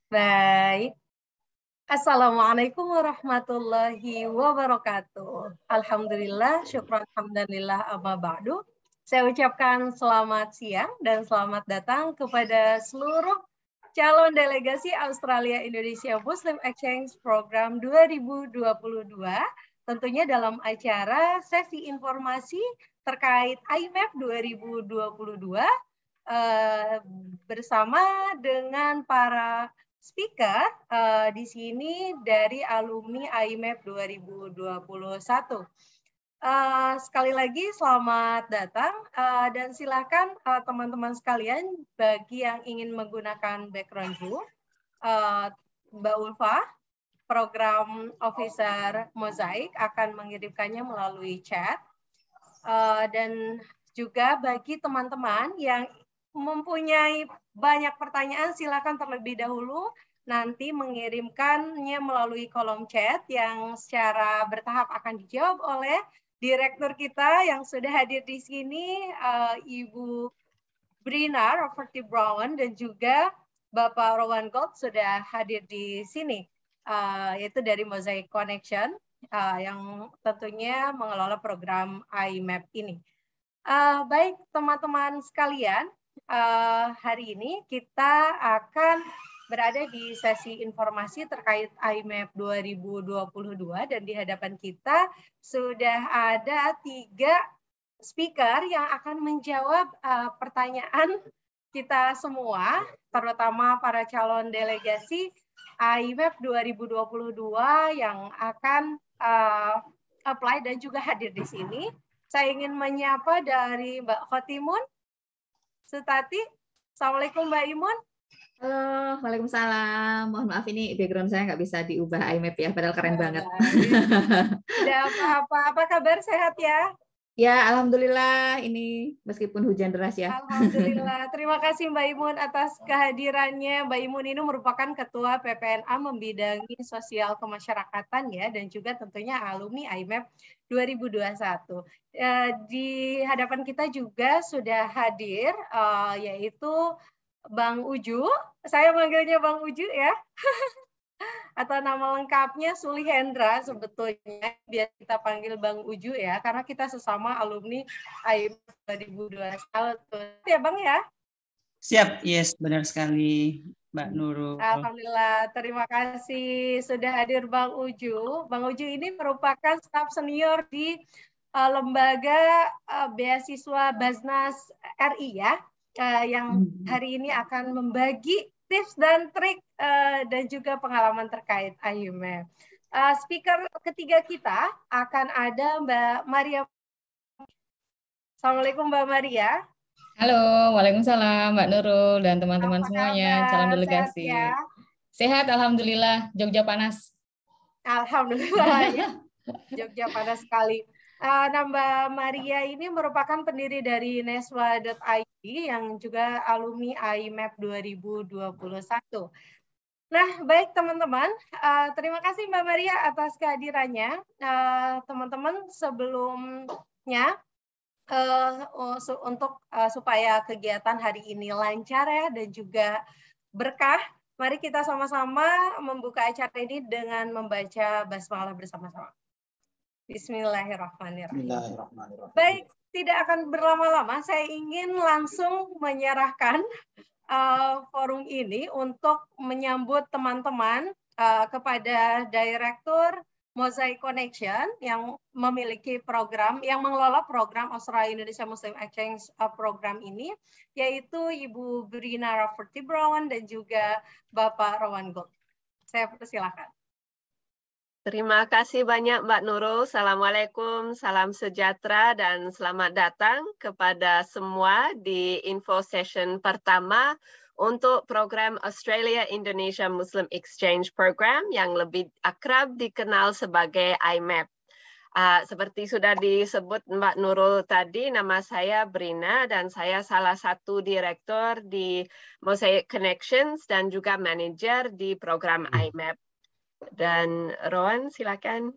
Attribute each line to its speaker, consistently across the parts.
Speaker 1: Baik. Assalamualaikum warahmatullahi wabarakatuh. Alhamdulillah, syukran alhamdulillah amma ba'du. Saya ucapkan selamat siang dan selamat datang kepada seluruh calon delegasi Australia Indonesia Muslim Exchange Program 2022, tentunya dalam acara sesi informasi terkait IMF 2022 bersama dengan para speaker di sini dari alumni IMF 2021. Sekali lagi selamat datang dan silakan teman-teman sekalian bagi yang ingin menggunakan background view, Mbak Ulfa, program officer Mosaic akan mengirimkannya melalui chat, dan juga bagi teman-teman yang mempunyai banyak pertanyaan, silakan terlebih dahulu nanti mengirimkannya melalui kolom chat yang secara bertahap akan dijawab oleh direktur kita yang sudah hadir di sini, Ibu Brina Rafferty-Brown, dan juga Bapak Rowan Gold sudah hadir di sini, yaitu dari Mosaic Connection, yang tentunya mengelola program IMAP ini. Baik teman-teman sekalian, hari ini kita akan berada di sesi informasi terkait IMAP 2022 dan di hadapan kita sudah ada 3 speaker yang akan menjawab pertanyaan kita semua, terutama para calon delegasi IMAP 2022 yang akan apply dan juga hadir di sini. Saya ingin menyapa dari Mbak Khotimun Sutati. Assalamualaikum Mbak Imun.
Speaker 2: Halo, waalaikumsalam. Mohon maaf ini background saya nggak bisa diubah IMAP ya, padahal keren banget.
Speaker 1: Tidak apa-apa. Apa kabar, sehat ya?
Speaker 2: Ya, alhamdulillah ini meskipun hujan deras ya.
Speaker 1: Alhamdulillah. Terima kasih Mbak Imun atas kehadirannya. Mbak Imun ini merupakan Ketua PPNA membidangi sosial kemasyarakatan ya, dan juga tentunya alumni IMAP 2021. Di hadapan kita juga sudah hadir yaitu Bang Uju. Saya manggilnya Bang Uju ya. Atau nama lengkapnya Suli Hendra sebetulnya, biar kita panggil Bang Uju ya, karena kita sesama alumni IMAP 2021. Ya Bang ya?
Speaker 3: Siap, yes, benar sekali Mbak Nurul.
Speaker 1: Alhamdulillah, terima kasih sudah hadir Bang Uju. Bang Uju ini merupakan staf senior di lembaga beasiswa Basnas RI ya, yang hari ini akan membagi tips dan trik dan juga pengalaman terkait IMAP. Speaker ketiga kita akan ada Mbak Maria. Assalamualaikum Mbak Maria.
Speaker 4: Halo, waalaikumsalam Mbak Nurul dan teman-teman semuanya, calon delegasi.
Speaker 1: Sehat, ya?
Speaker 4: Sehat, alhamdulillah. Jogja panas.
Speaker 1: Alhamdulillah ya. Jogja panas sekali. Mbak Maria ini merupakan pendiri dari Neswa.id yang juga alumni IMAP 2021. Nah, baik teman-teman, terima kasih Mbak Maria atas kehadirannya. Teman-teman, sebelumnya untuk supaya kegiatan hari ini lancar ya dan juga berkah, mari kita sama-sama membuka acara ini dengan membaca basmalah bersama-sama. Bismillahirrahmanirrahim. Baik, tidak akan berlama-lama, saya ingin langsung menyerahkan forum ini untuk menyambut teman-teman kepada Direktur Mosaic Connection yang memiliki program, yang mengelola program Australia Indonesia Muslim Exchange program ini, yaitu Ibu Brina Rafferty-Brown dan juga Bapak Rowan Gold. Saya persilakan.
Speaker 5: Terima kasih banyak Mbak Nurul. Assalamualaikum, salam sejahtera dan selamat datang kepada semua di info session pertama untuk program Australia Indonesia Muslim Exchange Program yang lebih akrab dikenal sebagai IMAP. Seperti sudah disebut Mbak Nurul tadi, nama saya Brina dan saya salah satu direktur di Mosaic Connections dan juga manajer di program IMAP. Dan Rowan, silakan.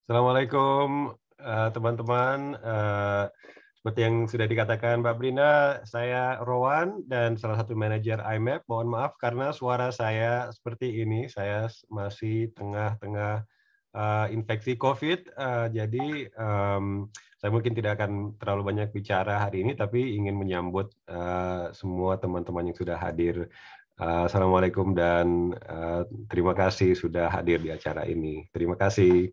Speaker 6: Assalamualaikum teman-teman. Seperti yang sudah dikatakan Mbak Brina, saya Rowan dan salah satu manajer IMAP. Mohon maaf karena suara saya seperti ini. Saya masih tengah-tengah infeksi COVID, jadi saya mungkin tidak akan terlalu banyak bicara hari ini, tapi ingin menyambut semua teman-teman yang sudah hadir. Assalamualaikum dan terima kasih sudah hadir di acara ini. Terima kasih.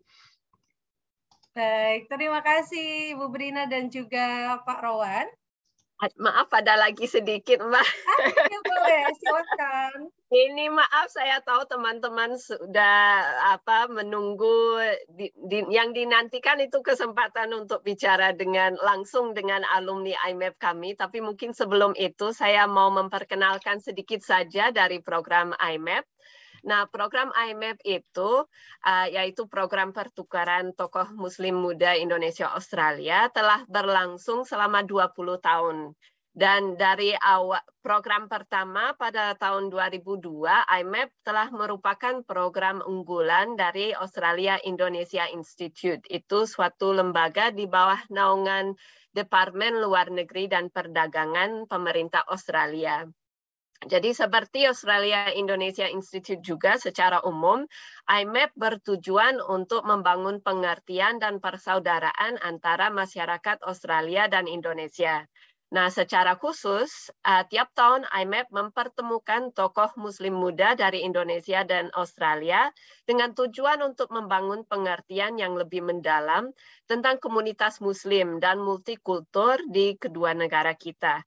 Speaker 1: Baik, terima kasih Ibu Brina dan juga Pak Rowan.
Speaker 5: Maaf, ada lagi sedikit, Mbak.
Speaker 1: Ya, boleh, silakan.
Speaker 5: Ini maaf, saya tahu teman-teman sudah menunggu yang dinantikan itu kesempatan untuk bicara langsung dengan alumni IMAP kami. Tapi mungkin sebelum itu saya mau memperkenalkan sedikit saja dari program IMAP. Nah, program IMAP itu yaitu program pertukaran tokoh Muslim muda Indonesia Australia telah berlangsung selama 20 tahun. Dan dari awal program pertama pada tahun 2002, IMAP telah merupakan program unggulan dari Australia Indonesia Institute. Itu suatu lembaga di bawah naungan Departemen Luar Negeri dan Perdagangan Pemerintah Australia. Jadi seperti Australia Indonesia Institute juga secara umum, IMAP bertujuan untuk membangun pengertian dan persaudaraan antara masyarakat Australia dan Indonesia. Nah, secara khusus, tiap tahun IMAP mempertemukan tokoh Muslim muda dari Indonesia dan Australia dengan tujuan untuk membangun pengertian yang lebih mendalam tentang komunitas Muslim dan multikultur di kedua negara kita.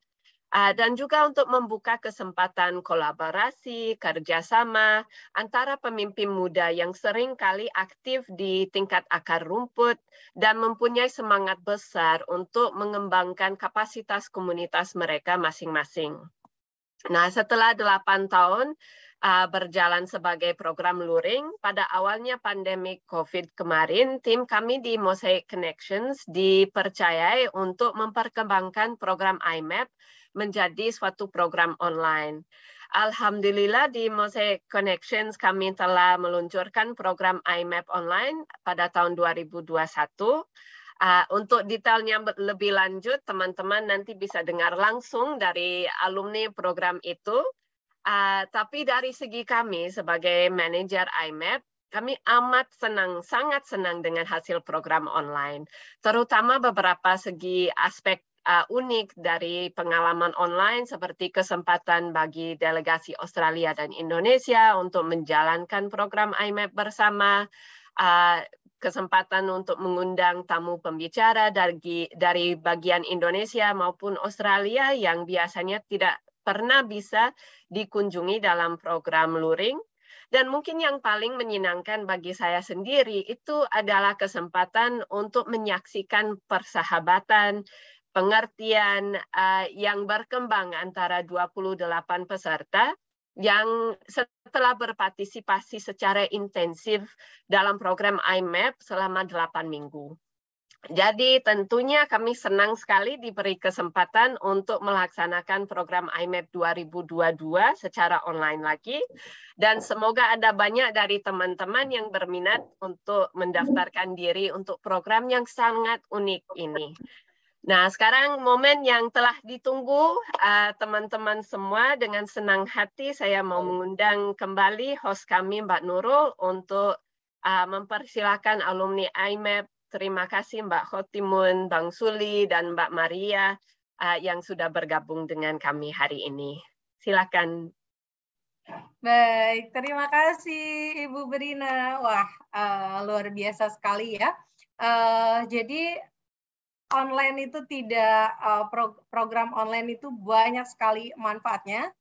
Speaker 5: Dan juga untuk membuka kesempatan kolaborasi, kerjasama antara pemimpin muda yang sering kali aktif di tingkat akar rumput dan mempunyai semangat besar untuk mengembangkan kapasitas komunitas mereka masing-masing. Nah, setelah 8 tahun berjalan sebagai program luring, pada awalnya pandemi COVID kemarin, tim kami di Mosaic Connections dipercayai untuk memperkembangkan program IMAP menjadi suatu program online. Alhamdulillah di Mosaic Connections kami telah meluncurkan program IMAP online pada tahun 2021. Untuk detailnya lebih lanjut, teman-teman nanti bisa dengar langsung dari alumni program itu. Tapi dari segi kami sebagai manajer IMAP, kami amat senang, sangat senang dengan hasil program online. Terutama beberapa segi aspek unik dari pengalaman online seperti kesempatan bagi delegasi Australia dan Indonesia untuk menjalankan program IMAP bersama, kesempatan untuk mengundang tamu pembicara dari bagian Indonesia maupun Australia yang biasanya tidak pernah bisa dikunjungi dalam program luring. Dan mungkin yang paling menyenangkan bagi saya sendiri itu adalah kesempatan untuk menyaksikan persahabatan, pengertian yang berkembang antara 28 peserta yang setelah berpartisipasi secara intensif dalam program IMAP selama 8 minggu. Jadi tentunya kami senang sekali diberi kesempatan untuk melaksanakan program IMAP 2022 secara online lagi. Dan semoga ada banyak dari teman-teman yang berminat untuk mendaftarkan diri untuk program yang sangat unik ini. Nah, sekarang momen yang telah ditunggu teman-teman semua, dengan senang hati saya mau mengundang kembali host kami Mbak Nurul untuk mempersilakan alumni IMAP. Terima kasih Mbak Khotimun, Bang Suli, dan Mbak Maria yang sudah bergabung dengan kami hari ini. Silakan.
Speaker 1: Baik, terima kasih Ibu Brina. Wah, luar biasa sekali ya. Jadi online itu tidak, program online itu banyak sekali manfaatnya,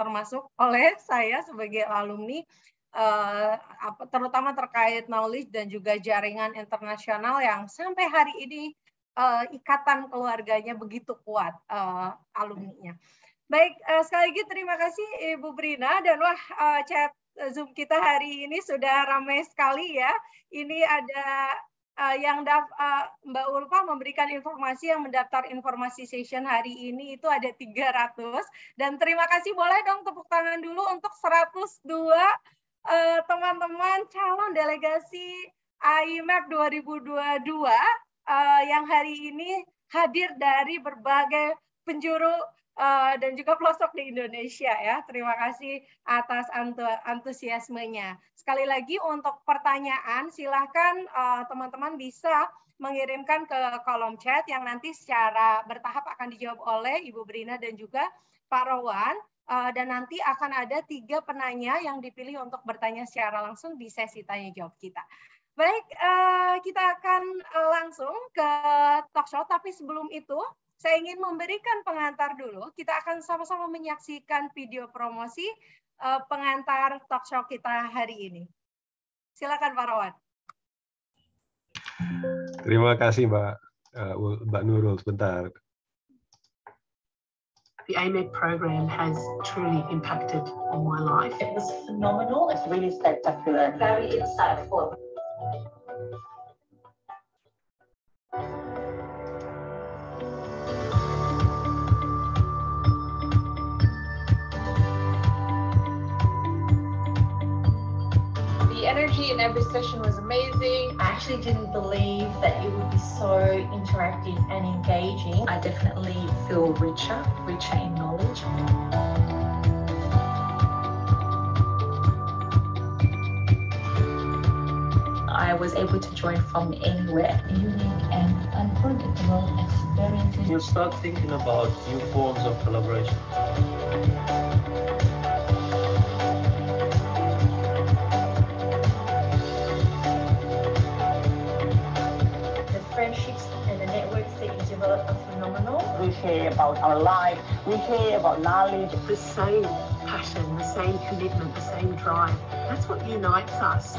Speaker 1: termasuk oleh saya sebagai alumni, terutama terkait knowledge dan juga jaringan internasional yang sampai hari ini ikatan keluarganya begitu kuat, alumninya. Baik, sekali lagi terima kasih Ibu Brina, dan wah, chat Zoom kita hari ini sudah ramai sekali ya. Ini ada yang Mbak Ulfa memberikan informasi, yang mendaftar informasi session hari ini itu ada 300, dan terima kasih, boleh dong tepuk tangan dulu untuk 102 teman-teman calon delegasi IMAP 2022 yang hari ini hadir dari berbagai penjuru dan juga pelosok di Indonesia ya. Terima kasih atas antusiasmenya. Sekali lagi untuk pertanyaan silahkan teman-teman bisa mengirimkan ke kolom chat yang nanti secara bertahap akan dijawab oleh Ibu Brina dan juga Pak Rowan. Dan nanti akan ada 3 penanya yang dipilih untuk bertanya secara langsung di sesi tanya jawab kita. Baik, kita akan langsung ke talk show, tapi sebelum itu saya ingin memberikan pengantar dulu. Kita akan sama-sama menyaksikan video promosi pengantar talk show kita hari ini. Silakan Pak Rowan.
Speaker 6: Terima kasih Mbak Nurul. Sebentar.
Speaker 7: The AMED program has truly impacted on my life.
Speaker 8: It was phenomenal. It's really spectacular. Very insightful.
Speaker 9: The energy in every session was amazing.
Speaker 8: I actually didn't believe that it would be so interactive and engaging. I definitely feel richer in knowledge. I was able to join from anywhere.
Speaker 10: Unique and unforgettable experiences.
Speaker 11: You start thinking about new forms of collaboration.
Speaker 8: The friendships and the networks that you develop are phenomenal.
Speaker 10: We hear about our life, we hear about knowledge.
Speaker 7: The same passion, the same commitment, the same drive. That's what unites us.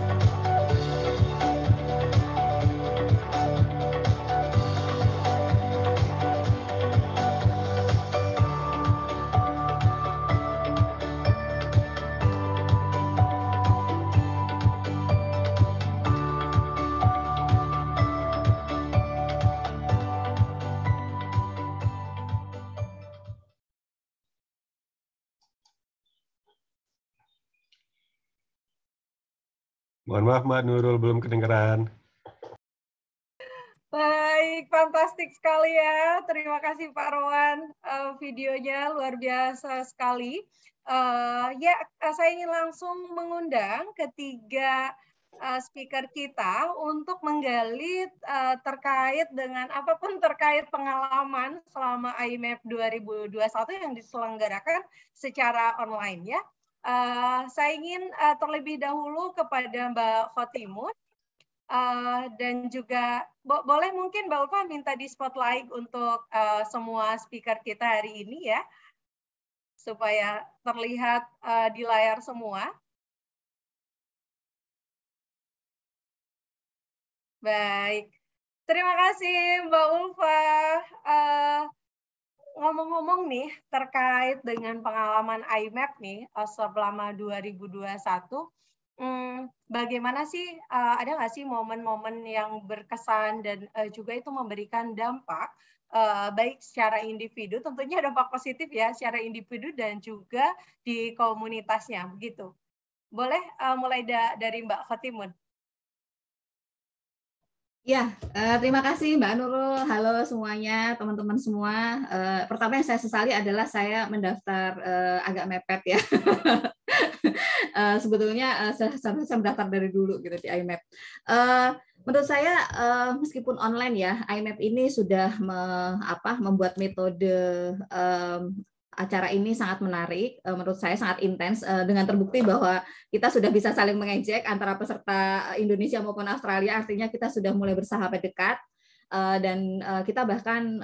Speaker 6: Mohon maaf Mbak Nurul, belum kedengeran.
Speaker 1: Baik, fantastik sekali ya. Terima kasih Pak Rowan. Videonya luar biasa sekali. Saya ingin langsung mengundang ketiga speaker kita untuk menggali terkait dengan apapun terkait pengalaman selama IMEP 2021 yang diselenggarakan secara online ya. Saya ingin terlebih dahulu kepada Mbak Khotimun dan juga boleh mungkin Mbak Ulfa minta di spotlight untuk semua speaker kita hari ini ya, supaya terlihat di layar semua. Baik, terima kasih Mbak Ulfa. Ngomong-ngomong nih terkait dengan pengalaman IMEP nih selama 2021, bagaimana sih, ada nggak sih momen-momen yang berkesan dan juga itu memberikan dampak baik secara individu, tentunya dampak positif ya secara individu dan juga di komunitasnya begitu. Boleh mulai dari Mbak Khotimun.
Speaker 2: Ya, terima kasih Mbak Nurul. Halo semuanya, teman-teman semua. Pertama yang saya sesali adalah saya mendaftar agak mepet ya. Sebetulnya seharusnya saya mendaftar dari dulu gitu di IMEP. Menurut saya meskipun online ya, IMEP ini sudah membuat metode acara ini sangat menarik, menurut saya sangat intens, dengan terbukti bahwa kita sudah bisa saling mengejek antara peserta Indonesia maupun Australia, artinya kita sudah mulai bersahabat dekat, dan kita bahkan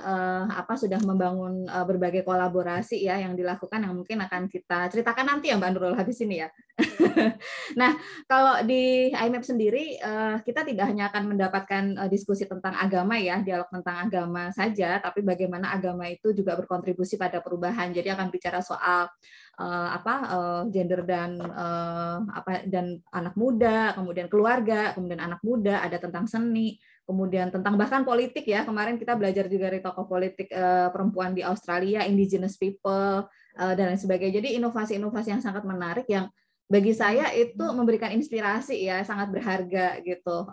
Speaker 2: sudah membangun berbagai kolaborasi ya yang dilakukan yang mungkin akan kita ceritakan nanti ya Mbak Nurul habis ini ya. Nah, kalau di IMEP sendiri kita tidak hanya akan mendapatkan diskusi tentang agama ya, dialog tentang agama saja, tapi bagaimana agama itu juga berkontribusi pada perubahan. Jadi akan bicara soal gender dan anak muda, kemudian keluarga, kemudian anak muda, ada tentang seni, kemudian tentang bahkan politik ya. Kemarin kita belajar juga dari tokoh politik perempuan di Australia, indigenous people dan lain sebagainya. Jadi inovasi-inovasi yang sangat menarik yang bagi saya itu memberikan inspirasi ya, sangat berharga gitu.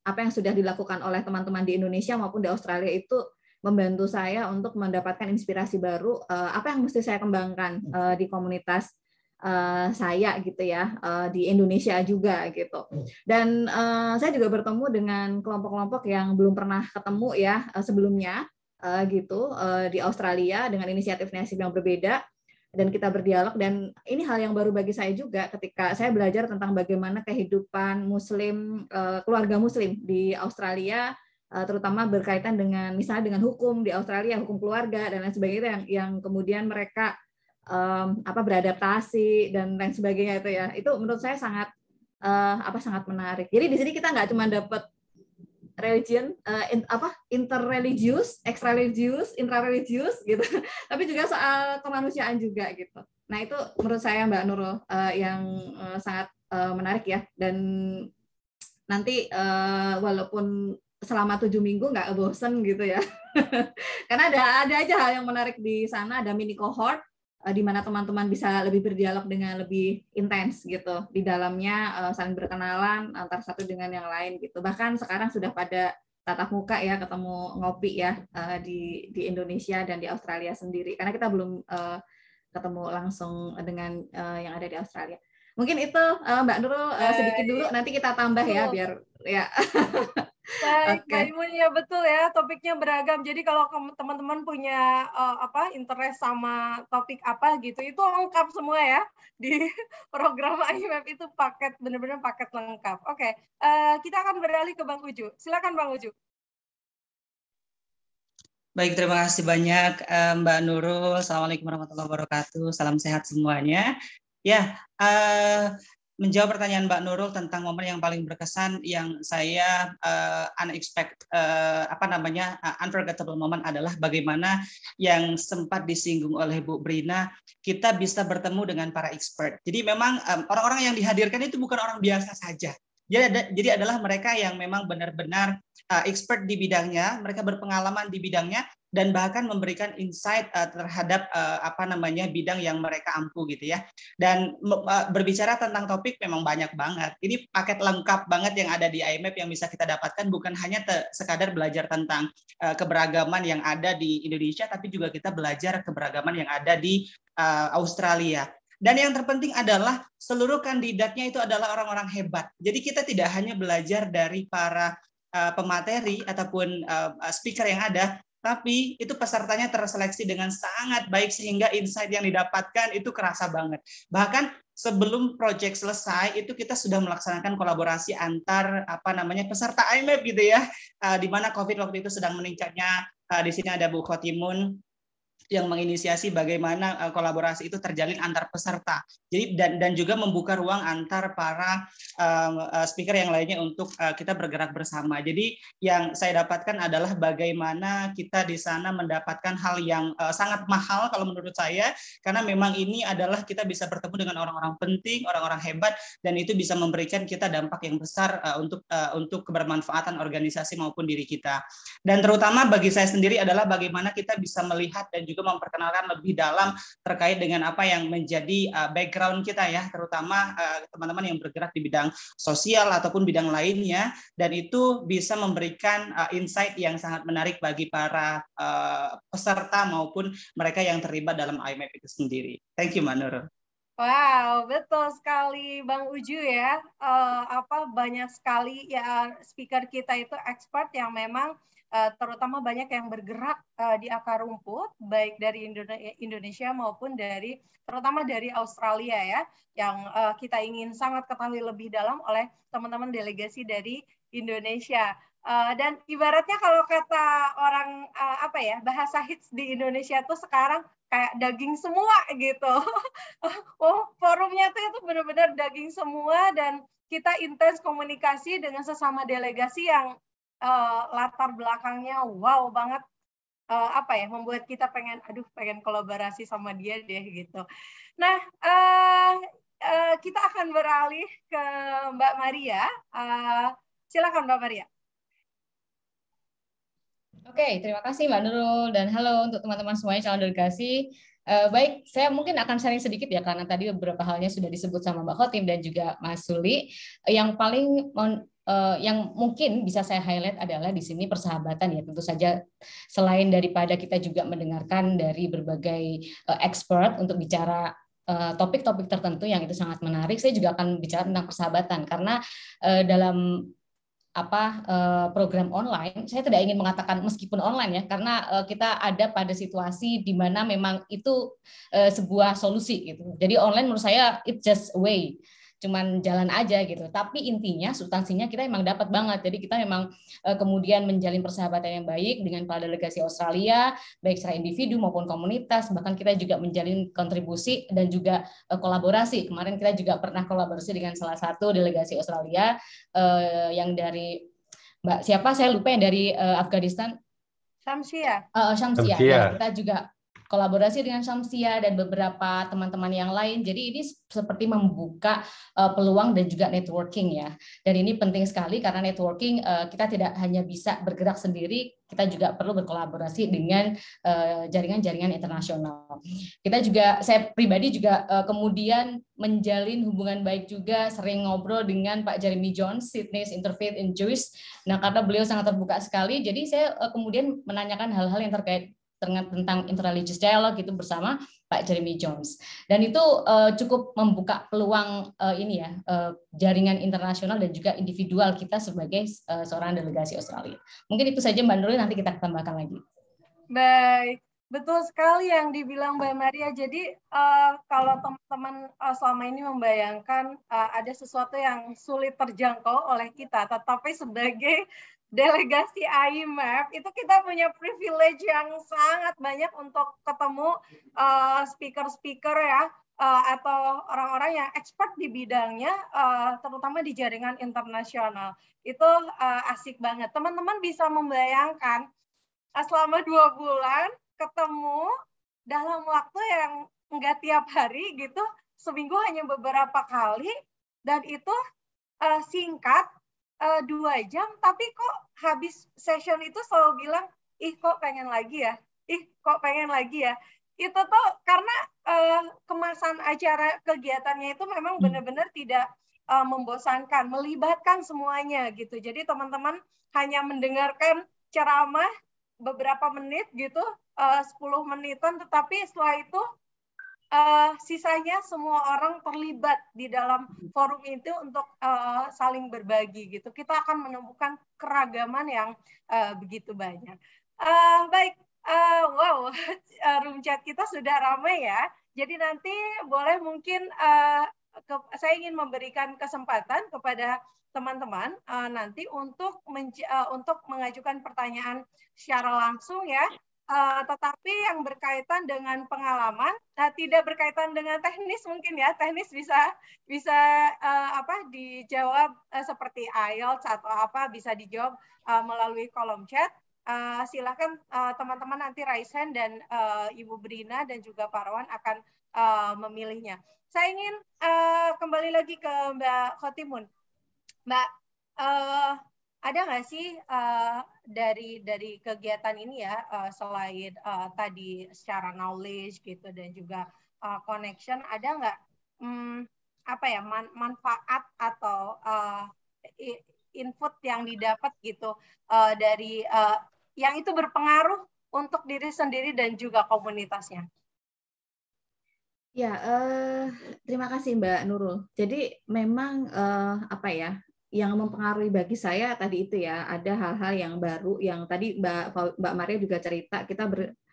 Speaker 2: Apa yang sudah dilakukan oleh teman-teman di Indonesia maupun di Australia itu membantu saya untuk mendapatkan inspirasi baru apa yang mesti saya kembangkan di komunitas saya gitu ya, di Indonesia juga gitu. Dan saya juga bertemu dengan kelompok-kelompok yang belum pernah ketemu ya sebelumnya gitu di Australia dengan inisiatif-inisiatif yang berbeda, dan kita berdialog. Dan ini hal yang baru bagi saya juga ketika saya belajar tentang bagaimana kehidupan Muslim, keluarga Muslim di Australia, terutama berkaitan dengan misalnya dengan hukum di Australia, hukum keluarga dan lain sebagainya yang kemudian mereka beradaptasi dan lain sebagainya itu ya. Itu menurut saya sangat sangat menarik. Jadi di sini kita nggak cuma dapat religion, interreligious, extra-religious, intra-religious gitu, tapi juga soal kemanusiaan juga gitu. Nah itu menurut saya Mbak Nurul yang sangat menarik ya. Dan nanti walaupun selama 7 minggu nggak bosen gitu ya, karena ada aja hal yang menarik di sana. Ada mini cohort di mana teman-teman bisa lebih berdialog dengan lebih intens gitu. Di dalamnya saling berkenalan antara satu dengan yang lain gitu. Bahkan sekarang sudah pada tatap muka ya, ketemu ngopi ya di Indonesia dan di Australia sendiri. Karena kita belum ketemu langsung dengan yang ada di Australia. Mungkin itu Mbak Nurul sedikit dulu, nanti kita tambah ya biar ya.
Speaker 1: Baik, Mbak Imun, ya betul ya, topiknya beragam. Jadi kalau teman-teman punya interest sama topik apa gitu, itu lengkap semua ya di program IMAP, itu paket, benar-benar paket lengkap. Oke, kita akan beralih ke Bang Uju. Silakan Bang Uju.
Speaker 3: Baik, terima kasih banyak Mbak Nurul. Assalamualaikum warahmatullahi wabarakatuh. Salam sehat semuanya. Ya, menjawab pertanyaan Mbak Nurul tentang momen yang paling berkesan yang saya unforgettable moment adalah bagaimana yang sempat disinggung oleh Bu Brina, kita bisa bertemu dengan para expert. Jadi memang orang-orang yang dihadirkan itu bukan orang biasa saja. Jadi adalah mereka yang memang benar-benar expert di bidangnya, mereka berpengalaman di bidangnya, dan bahkan memberikan insight terhadap bidang yang mereka ampu gitu ya. Dan berbicara tentang topik memang banyak banget. Ini paket lengkap banget yang ada di IMAP yang bisa kita dapatkan, bukan hanya sekadar belajar tentang keberagaman yang ada di Indonesia, tapi juga kita belajar keberagaman yang ada di Australia. Dan yang terpenting adalah seluruh kandidatnya itu adalah orang-orang hebat. Jadi kita tidak hanya belajar dari para pemateri ataupun speaker yang ada, tapi itu pesertanya terseleksi dengan sangat baik sehingga insight yang didapatkan itu kerasa banget. Bahkan sebelum proyek selesai itu kita sudah melaksanakan kolaborasi antar peserta IMAP gitu ya, di mana COVID waktu itu sedang meningkatnya. Di sini ada Bu Khotimun yang menginisiasi bagaimana kolaborasi itu terjalin antar peserta. Jadi dan juga membuka ruang antar para speaker yang lainnya untuk kita bergerak bersama. Jadi yang saya dapatkan adalah bagaimana kita di sana mendapatkan hal yang sangat mahal kalau menurut saya, karena memang ini adalah kita bisa bertemu dengan orang-orang penting, orang-orang hebat, dan itu bisa memberikan kita dampak yang besar untuk kebermanfaatan organisasi maupun diri kita. Dan terutama bagi saya sendiri adalah bagaimana kita bisa melihat dan juga memperkenalkan lebih dalam terkait dengan apa yang menjadi background kita ya, terutama teman-teman yang bergerak di bidang sosial ataupun bidang lainnya, dan itu bisa memberikan insight yang sangat menarik bagi para peserta maupun mereka yang terlibat dalam IMAP itu sendiri. Thank you, Mbak Nurul.
Speaker 1: Wow, betul sekali Bang Uju ya. Banyak sekali ya speaker kita itu expert yang memang terutama banyak yang bergerak di akar rumput, baik dari Indonesia maupun terutama dari Australia ya, yang kita ingin sangat ketahui lebih dalam oleh teman-teman delegasi dari Indonesia. Dan ibaratnya kalau kata orang bahasa hits di Indonesia tuh sekarang kayak daging semua gitu. Forumnya tuh itu benar-benar daging semua, dan kita intens komunikasi dengan sesama delegasi yang latar belakangnya wow banget, membuat kita pengen kolaborasi sama dia deh gitu. Nah, kita akan beralih ke Mbak Maria. Silakan Mbak Maria.
Speaker 4: Oke, terima kasih Mbak Nurul, dan halo untuk teman-teman semuanya calon delegasi. Baik, saya mungkin akan sharing sedikit ya, karena tadi beberapa halnya sudah disebut sama Mbak Khotim dan juga Mas Suli. Yang paling yang mungkin bisa saya highlight adalah di sini persahabatan ya, tentu saja selain daripada kita juga mendengarkan dari berbagai expert untuk bicara topik-topik tertentu yang itu sangat menarik, saya juga akan bicara tentang persahabatan karena dalam program online, saya tidak ingin mengatakan meskipun online ya, karena kita ada pada situasi di mana memang itu sebuah solusi gitu. Jadi online menurut saya it's just a way, cuman jalan aja gitu. Tapi intinya, substansinya kita memang dapat banget. Jadi kita memang kemudian menjalin persahabatan yang baik dengan para delegasi Australia, baik secara individu maupun komunitas. Bahkan kita juga menjalin kontribusi dan juga kolaborasi. Kemarin kita juga pernah kolaborasi dengan salah satu delegasi Australia yang dari Mbak siapa? Saya lupa yang dari Afghanistan.
Speaker 1: Syamsia.
Speaker 4: Syamsia. Ya, kita juga kolaborasi dengan Syamsia dan beberapa teman-teman yang lain. Jadi ini seperti membuka peluang dan juga networking ya. Dan ini penting sekali karena networking kita tidak hanya bisa bergerak sendiri, kita juga perlu berkolaborasi dengan jaringan-jaringan internasional. Kita juga, saya pribadi juga kemudian menjalin hubungan baik juga, sering ngobrol dengan Pak Jeremy Jones, Sydney's Interfaith and Jewish. Nah, karena beliau sangat terbuka sekali, jadi saya kemudian menanyakan hal-hal yang terkait tentang interreligious dialogue itu bersama Pak Jeremy Jones, dan itu cukup membuka peluang ini ya, jaringan internasional dan juga individual kita sebagai seorang delegasi Australia. Mungkin itu saja Mbak Nurul, nanti kita tambahkan lagi.
Speaker 1: Baik, betul sekali yang dibilang Mbak Maria. Jadi kalau teman-teman selama ini membayangkan ada sesuatu yang sulit terjangkau oleh kita, tetapi sebagai delegasi IMF itu kita punya privilege yang sangat banyak untuk ketemu speaker-speaker ya, atau orang-orang yang expert di bidangnya, terutama di jaringan internasional. Itu asik banget. Teman-teman bisa membayangkan selama 2 bulan ketemu dalam waktu yang enggak tiap hari gitu, seminggu hanya beberapa kali, dan itu singkat, 2 jam, tapi kok habis session itu selalu bilang, ih kok pengen lagi ya, ih kok pengen lagi ya. Itu tuh karena kemasan acara kegiatannya itu memang benar-benar tidak membosankan, melibatkan semuanya gitu. Jadi teman-teman hanya mendengarkan ceramah beberapa menit gitu, 10 menitan, tetapi setelah itu sisanya semua orang terlibat di dalam forum itu untuk saling berbagi gitu. Kita akan menemukan keragaman yang begitu banyak. Baik, wow, room chat kita sudah ramai ya. Jadi nanti boleh mungkin saya ingin memberikan kesempatan kepada teman-teman nanti untuk mengajukan pertanyaan secara langsung ya. Tetapi yang berkaitan dengan pengalaman, tidak berkaitan dengan teknis mungkin ya, teknis bisa dijawab seperti IELTS atau apa, bisa dijawab melalui kolom chat. Silakan teman-teman nanti raise hand dan Ibu Brina dan juga Pak Rowan akan memilihnya. Saya ingin kembali lagi ke Mbak Khotimun. Mbak, ada nggak sih dari kegiatan ini ya, selain tadi secara knowledge gitu dan juga connection, ada nggak manfaat atau input yang didapat gitu dari yang itu berpengaruh untuk diri sendiri dan juga komunitasnya?
Speaker 2: Ya, terima kasih Mbak Nurul. Jadi memang yang mempengaruhi bagi saya tadi itu ya, ada hal-hal yang baru yang tadi Mbak Maria juga cerita,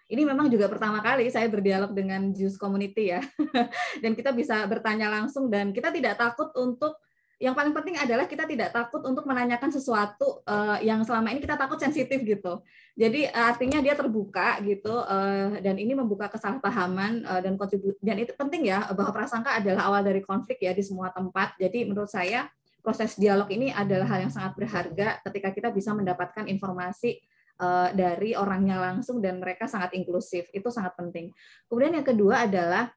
Speaker 2: ini memang juga pertama kali saya berdialog dengan Jews Community ya. Dan kita bisa bertanya langsung dan kita tidak takut untuk, yang paling penting adalah kita tidak takut untuk menanyakan sesuatu yang selama ini kita takut sensitif gitu. Jadi artinya dia terbuka gitu, dan ini membuka kesalahpahaman dan kontribusi, dan itu penting ya, bahwa prasangka adalah awal dari konflik ya di semua tempat. Jadi menurut saya proses dialog ini adalah hal yang sangat berharga ketika kita bisa mendapatkan informasi dari orangnya langsung dan mereka sangat inklusif. Itu sangat penting. Kemudian yang kedua adalah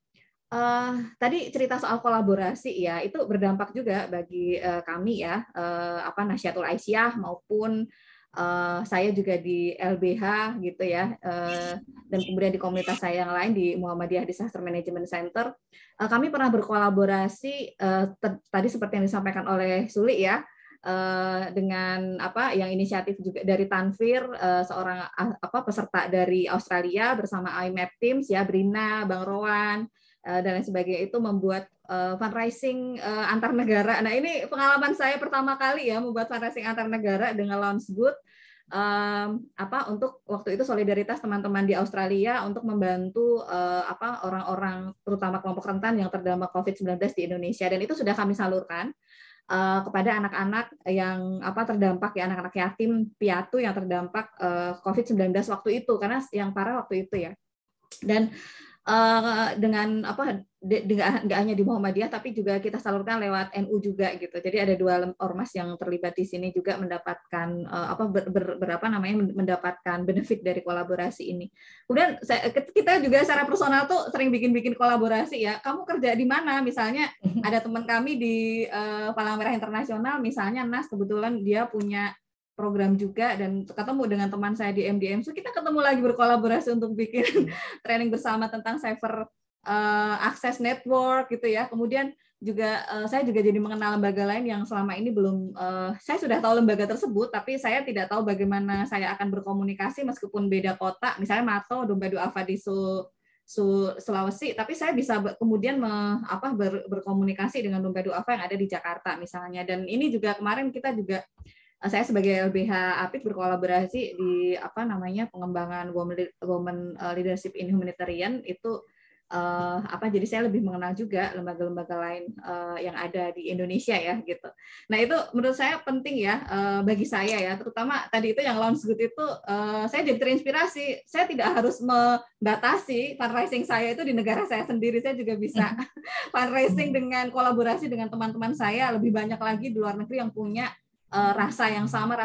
Speaker 2: tadi cerita soal kolaborasi ya, itu berdampak juga bagi kami ya, Nasyatul Aisyah maupun saya juga di LBH gitu ya, dan kemudian di komunitas saya yang lain di Muhammadiyah Disaster Management Center, kami pernah berkolaborasi tadi seperti yang disampaikan oleh Suli ya, dengan yang inisiatif juga dari Tanvir, seorang peserta dari Australia bersama IMAP Teams ya, Brina, Bang Rowan dan lain sebagainya, itu membuat fundraising antar negara. Nah, ini pengalaman saya pertama kali ya membuat fundraising antar negara dengan Launch Good. Untuk waktu itu solidaritas teman-teman di Australia untuk membantu orang-orang terutama kelompok rentan yang terdampak COVID-19 di Indonesia, dan itu sudah kami salurkan kepada anak-anak yang terdampak ya, anak-anak yatim piatu yang terdampak COVID-19 waktu itu, karena yang parah waktu itu ya. Dan dengan nggak hanya di Muhammadiyah, tapi juga kita salurkan lewat NU juga gitu. Jadi ada 2 ormas yang terlibat di sini juga mendapatkan mendapatkan benefit dari kolaborasi ini. Kemudian kita juga secara personal tuh sering bikin kolaborasi ya. Kamu kerja di mana? Misalnya ada teman kami di Palang Merah Internasional, misalnya Nas, kebetulan dia punya program juga, dan ketemu dengan teman saya di MDM, so kita ketemu lagi berkolaborasi untuk bikin training bersama tentang cyber access network gitu ya. Kemudian juga saya juga jadi mengenal lembaga lain yang selama ini belum, saya sudah tahu lembaga tersebut, tapi saya tidak tahu bagaimana saya akan berkomunikasi meskipun beda kota, misalnya Mato, Domba Duafa di Sulawesi, tapi saya bisa kemudian berkomunikasi dengan Domba Duafa yang ada di Jakarta misalnya. Dan ini juga kemarin kita juga, saya sebagai LBH APIK berkolaborasi di pengembangan women leadership in humanitarian itu, jadi saya lebih mengenal juga lembaga-lembaga lain yang ada di Indonesia ya gitu. Nah, itu menurut saya penting ya bagi saya ya, terutama tadi itu yang Launch Good itu, saya jadi terinspirasi. Saya tidak harus membatasi fundraising saya itu di negara saya sendiri, saya juga bisa fundraising dengan kolaborasi dengan teman-teman saya lebih banyak lagi di luar negeri yang punya rasa yang sama,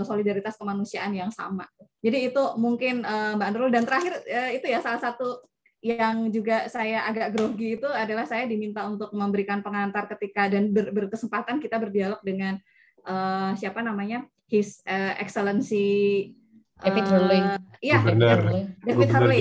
Speaker 2: solidaritas kemanusiaan yang sama. Jadi itu mungkin Mbak Nurul. Dan terakhir itu ya, salah satu yang juga saya agak grogi itu adalah saya diminta untuk memberikan pengantar ketika dan berkesempatan kita berdialog dengan His Excellency
Speaker 4: David Hurley.
Speaker 2: Iya,
Speaker 6: David Hurley.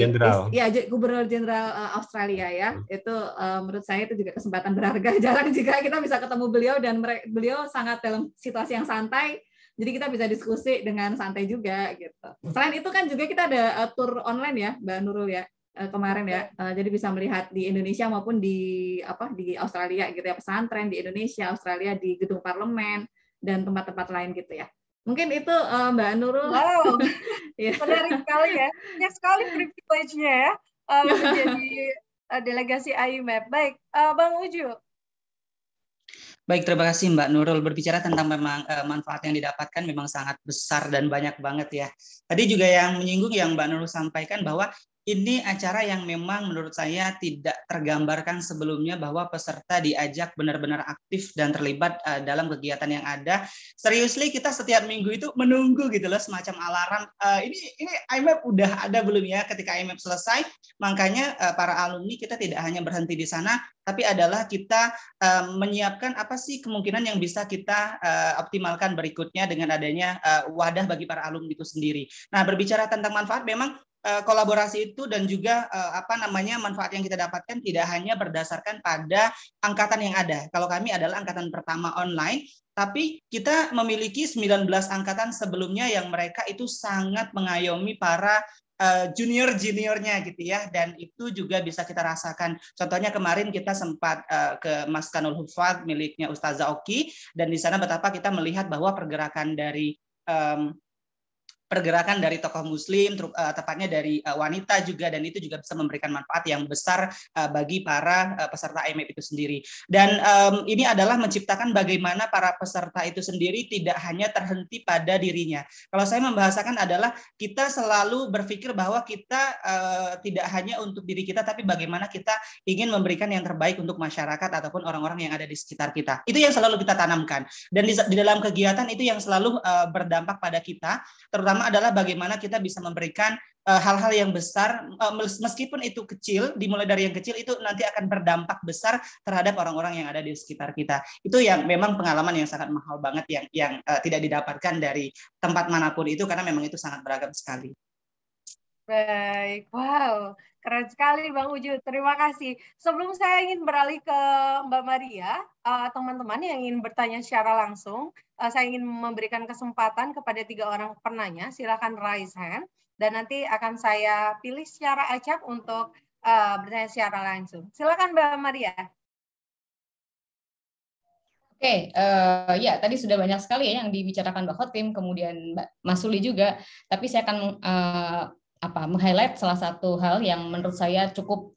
Speaker 2: Gubernur Jenderal Australia ya. Itu menurut saya itu juga kesempatan berharga. Jarang jika kita bisa ketemu beliau, dan beliau sangat dalam situasi yang santai. Jadi kita bisa diskusi dengan santai juga gitu. Selain itu kan juga kita ada tour online ya, Mbak Nurul ya, kemarin ya. Jadi bisa melihat di Indonesia maupun di Australia gitu ya, pesantren di Indonesia, Australia, di gedung parlemen dan tempat-tempat lain gitu ya. Mungkin itu Mbak Nurul.
Speaker 1: Wow, menarik sekali ya. Banyak sekali privilege-nya ya menjadi delegasi IMAP. Baik, Bang Uju.
Speaker 3: Baik, terima kasih Mbak Nurul. Berbicara tentang memang manfaat yang didapatkan memang sangat besar dan banyak banget ya. Tadi juga yang menyinggung yang Mbak Nurul sampaikan bahwa ini acara yang memang menurut saya tidak tergambarkan sebelumnya, bahwa peserta diajak benar-benar aktif dan terlibat dalam kegiatan yang ada. Seriously, kita setiap minggu itu menunggu gitu loh, semacam alarm. Ini IMAP udah ada belum ya? Ketika IMAP selesai, makanya para alumni kita tidak hanya berhenti di sana, tapi adalah kita menyiapkan apa sih kemungkinan yang bisa kita optimalkan berikutnya dengan adanya wadah bagi para alumni itu sendiri. Nah, berbicara tentang manfaat, memang kolaborasi itu dan juga manfaat yang kita dapatkan tidak hanya berdasarkan pada angkatan yang ada. Kalau kami adalah angkatan pertama online, tapi kita memiliki 19 angkatan sebelumnya yang mereka itu sangat mengayomi para junior-juniornya gitu ya, dan itu juga bisa kita rasakan. Contohnya kemarin kita sempat ke Maskanul Hufad miliknya Ustazah Oki, dan di sana betapa kita melihat bahwa pergerakan dari tokoh muslim, tepatnya dari wanita juga, dan itu juga bisa memberikan manfaat yang besar bagi para peserta IMAP itu sendiri. Dan ini adalah menciptakan bagaimana para peserta itu sendiri tidak hanya terhenti pada dirinya. Kalau saya membahasakan adalah kita selalu berpikir bahwa kita tidak hanya untuk diri kita, tapi bagaimana kita ingin memberikan yang terbaik untuk masyarakat ataupun orang-orang yang ada di sekitar kita. Itu yang selalu kita tanamkan. Dan di dalam kegiatan itu yang selalu berdampak pada kita, terutama adalah bagaimana kita bisa memberikan hal-hal yang besar, meskipun itu kecil, dimulai dari yang kecil, itu nanti akan berdampak besar terhadap orang-orang yang ada di sekitar kita. Itu yang memang pengalaman yang sangat mahal banget, yang tidak didapatkan dari tempat manapun itu, karena memang itu sangat beragam sekali.
Speaker 1: Baik, wow, Keren sekali Bang Uju, terima kasih. Sebelum saya ingin beralih ke Mbak Maria, teman-teman yang ingin bertanya secara langsung, saya ingin memberikan kesempatan kepada 3 orang penanya, silakan raise hand, dan nanti akan saya pilih secara acak untuk bertanya secara langsung. Silakan Mbak Maria.
Speaker 4: Oke, ya tadi sudah banyak sekali ya yang dibicarakan Mbak Khotim, kemudian Mbak Masuli juga, tapi saya akan meng-highlight salah satu hal yang menurut saya cukup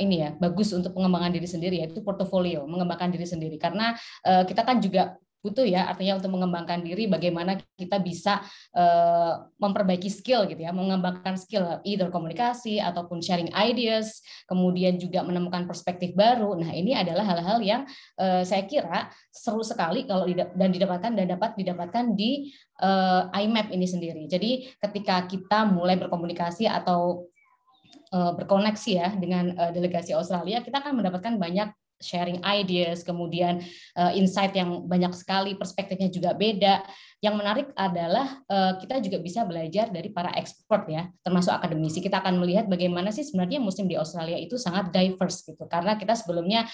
Speaker 4: ini ya bagus untuk pengembangan diri sendiri, yaitu portofolio, mengembangkan diri sendiri, karena kita kan juga butuh ya, artinya untuk mengembangkan diri bagaimana kita bisa memperbaiki skill gitu ya, mengembangkan skill either komunikasi ataupun sharing ideas, kemudian juga menemukan perspektif baru. Nah, ini adalah hal-hal yang saya kira seru sekali kalau dapat didapatkan di IMAP ini sendiri. Jadi ketika kita mulai berkomunikasi atau berkoneksi ya dengan delegasi Australia, kita akan mendapatkan banyak sharing ideas, kemudian insight yang banyak sekali, perspektifnya juga beda. Yang menarik adalah kita juga bisa belajar dari para expert ya, termasuk akademisi. Kita akan melihat bagaimana sih sebenarnya Muslim di Australia itu sangat diverse gitu, karena kita sebelumnya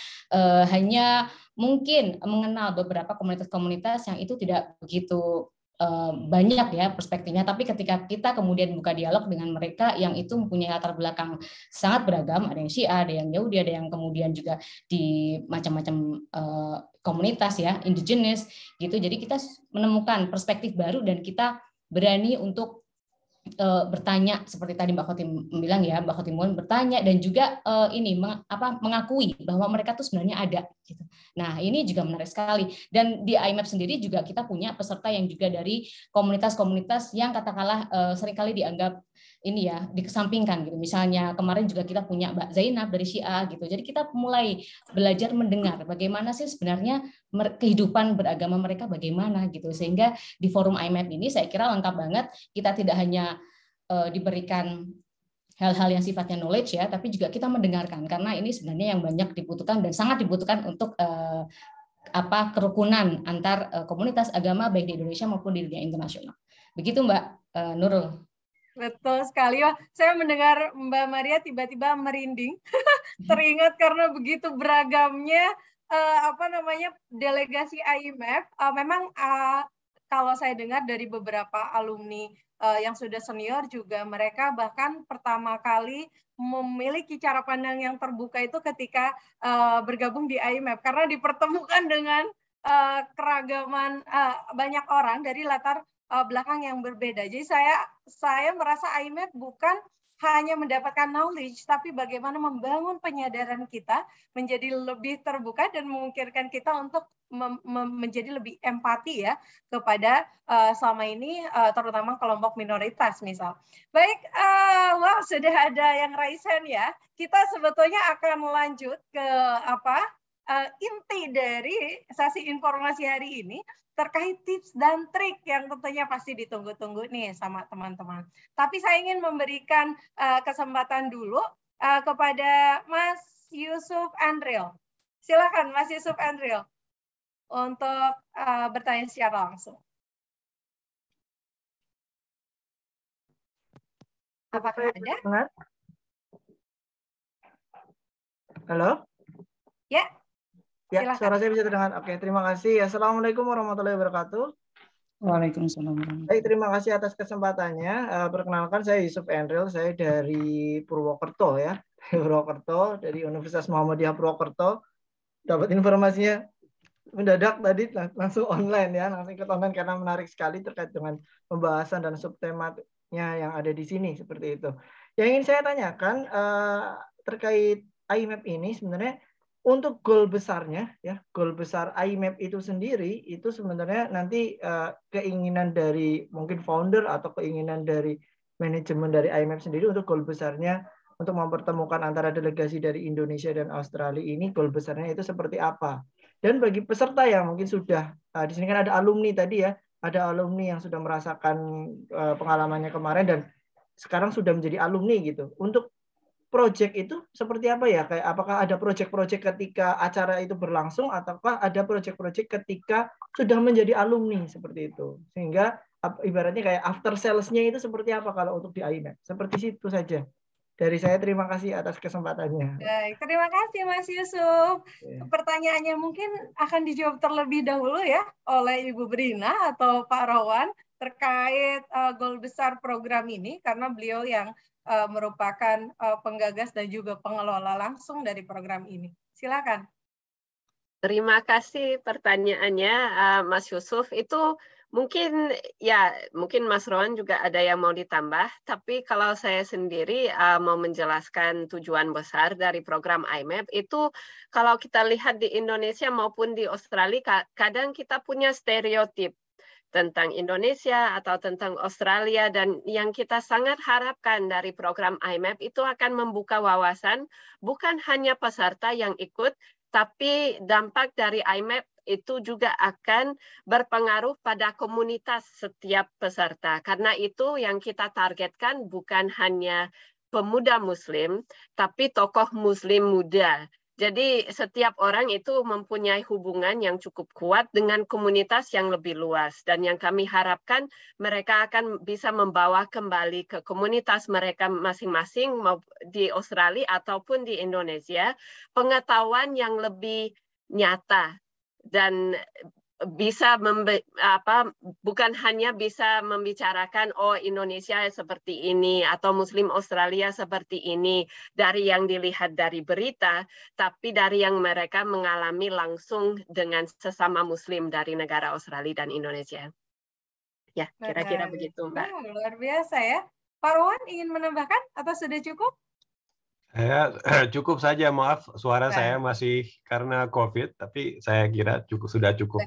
Speaker 4: hanya mungkin mengenal beberapa komunitas-komunitas yang itu tidak begitu banyak ya perspektifnya, tapi ketika kita kemudian buka dialog dengan mereka yang itu mempunyai latar belakang sangat beragam, ada yang Syiah, ada yang Yahudi, ada yang kemudian juga di macam-macam komunitas ya, indigenous gitu. Jadi kita menemukan perspektif baru dan kita berani untuk bertanya seperti tadi Mbak Khotim bilang ya, Mbak Khotimun bertanya dan juga mengakui bahwa mereka tuh sebenarnya ada gitu. Nah, ini juga menarik sekali. Dan di IMAP sendiri juga kita punya peserta yang juga dari komunitas-komunitas yang katakanlah seringkali dianggap ini ya dikesampingkan gitu. Misalnya kemarin juga kita punya Mbak Zainab dari Syiah gitu. Jadi kita mulai belajar mendengar bagaimana sih sebenarnya kehidupan beragama mereka bagaimana gitu. Sehingga di forum IMAP ini saya kira lengkap banget. Kita tidak hanya diberikan hal-hal yang sifatnya knowledge ya, tapi juga kita mendengarkan karena ini sebenarnya yang banyak dibutuhkan dan sangat dibutuhkan untuk kerukunan antar komunitas agama baik di Indonesia maupun di dunia internasional. Begitu Mbak Nurul.
Speaker 1: Betul sekali. Wah, saya mendengar Mbak Maria tiba-tiba merinding, teringat karena begitu beragamnya delegasi IMAP. Memang kalau saya dengar dari beberapa alumni yang sudah senior juga, mereka bahkan pertama kali memiliki cara pandang yang terbuka itu ketika bergabung di IMAP, karena dipertemukan dengan keragaman banyak orang dari latar belakang yang berbeda. Jadi saya merasa IMAP bukan hanya mendapatkan knowledge, tapi bagaimana membangun penyadaran kita menjadi lebih terbuka dan memungkinkan kita untuk menjadi lebih empati ya kepada selama ini terutama kelompok minoritas misal. Baik, wow sudah ada yang raise hand ya. Kita sebetulnya akan lanjut ke inti dari sesi informasi hari ini terkait tips dan trik yang tentunya pasti ditunggu-tunggu nih sama teman-teman. Tapi saya ingin memberikan kesempatan dulu kepada Mas Yusuf Andril. Silakan Mas Yusuf Andril untuk bertanya secara langsung. Apakah ada?
Speaker 12: Halo?
Speaker 1: Ya.
Speaker 12: Ya, suara saya bisa terdengar. Oke, terima kasih. Assalamualaikum warahmatullahi wabarakatuh.
Speaker 3: Waalaikumsalam.
Speaker 12: Baik, terima kasih atas kesempatannya. Perkenalkan, saya Yusuf Andril, saya dari Purwokerto ya. Purwokerto, dari Universitas Muhammadiyah Purwokerto. Dapat informasinya mendadak tadi langsung online ya, langsung ikut online karena menarik sekali terkait dengan pembahasan dan subtemanya yang ada di sini seperti itu. Yang ingin saya tanyakan terkait IMAP ini sebenarnya untuk goal besarnya ya, goal besar IMAP itu sendiri itu sebenarnya nanti keinginan dari mungkin founder atau keinginan dari manajemen dari IMAP sendiri untuk goal besarnya untuk mempertemukan antara delegasi dari Indonesia dan Australia ini, goal besarnya itu seperti apa? Dan bagi peserta yang mungkin sudah di sini kan ada alumni tadi ya, ada alumni yang sudah merasakan pengalamannya kemarin dan sekarang sudah menjadi alumni gitu. Untuk project itu seperti apa ya? Kayak apakah ada project-project ketika acara itu berlangsung ataukah ada project-project ketika sudah menjadi alumni seperti itu? Sehingga ibaratnya kayak after sales-nya itu seperti apa kalau untuk di IMAP? Seperti itu saja. Dari saya terima kasih atas kesempatannya.
Speaker 1: Baik, terima kasih Mas Yusuf. Pertanyaannya mungkin akan dijawab terlebih dahulu ya oleh Ibu Brina atau Pak Rowan terkait goal besar program ini, karena beliau yang merupakan penggagas dan juga pengelola langsung dari program ini. Silakan.
Speaker 5: Terima kasih pertanyaannya, Mas Yusuf. Itu mungkin Mas Rowan juga ada yang mau ditambah, tapi kalau saya sendiri mau menjelaskan tujuan besar dari program IMAP itu, kalau kita lihat di Indonesia maupun di Australia, kadang kita punya stereotip tentang Indonesia atau tentang Australia, dan yang kita sangat harapkan dari program IMAP itu akan membuka wawasan bukan hanya peserta yang ikut, tapi dampak dari IMAP itu juga akan berpengaruh pada komunitas setiap peserta. Karena itu yang kita targetkan bukan hanya pemuda Muslim, tapi tokoh Muslim muda. Jadi setiap orang itu mempunyai hubungan yang cukup kuat dengan komunitas yang lebih luas. Dan yang kami harapkan mereka akan bisa membawa kembali ke komunitas mereka masing-masing di Australia ataupun di Indonesia pengetahuan yang lebih nyata dan bisa bukan hanya bisa membicarakan Indonesia seperti ini atau Muslim Australia seperti ini dari yang dilihat dari berita, tapi dari yang mereka mengalami langsung dengan sesama Muslim dari negara Australia dan Indonesia. Ya, kira-kira begitu, Mbak.
Speaker 1: Luar biasa ya. Pak Rowan ingin menambahkan atau sudah cukup?
Speaker 6: Saya cukup saja, maaf suara saya masih karena COVID, tapi saya kira sudah cukup.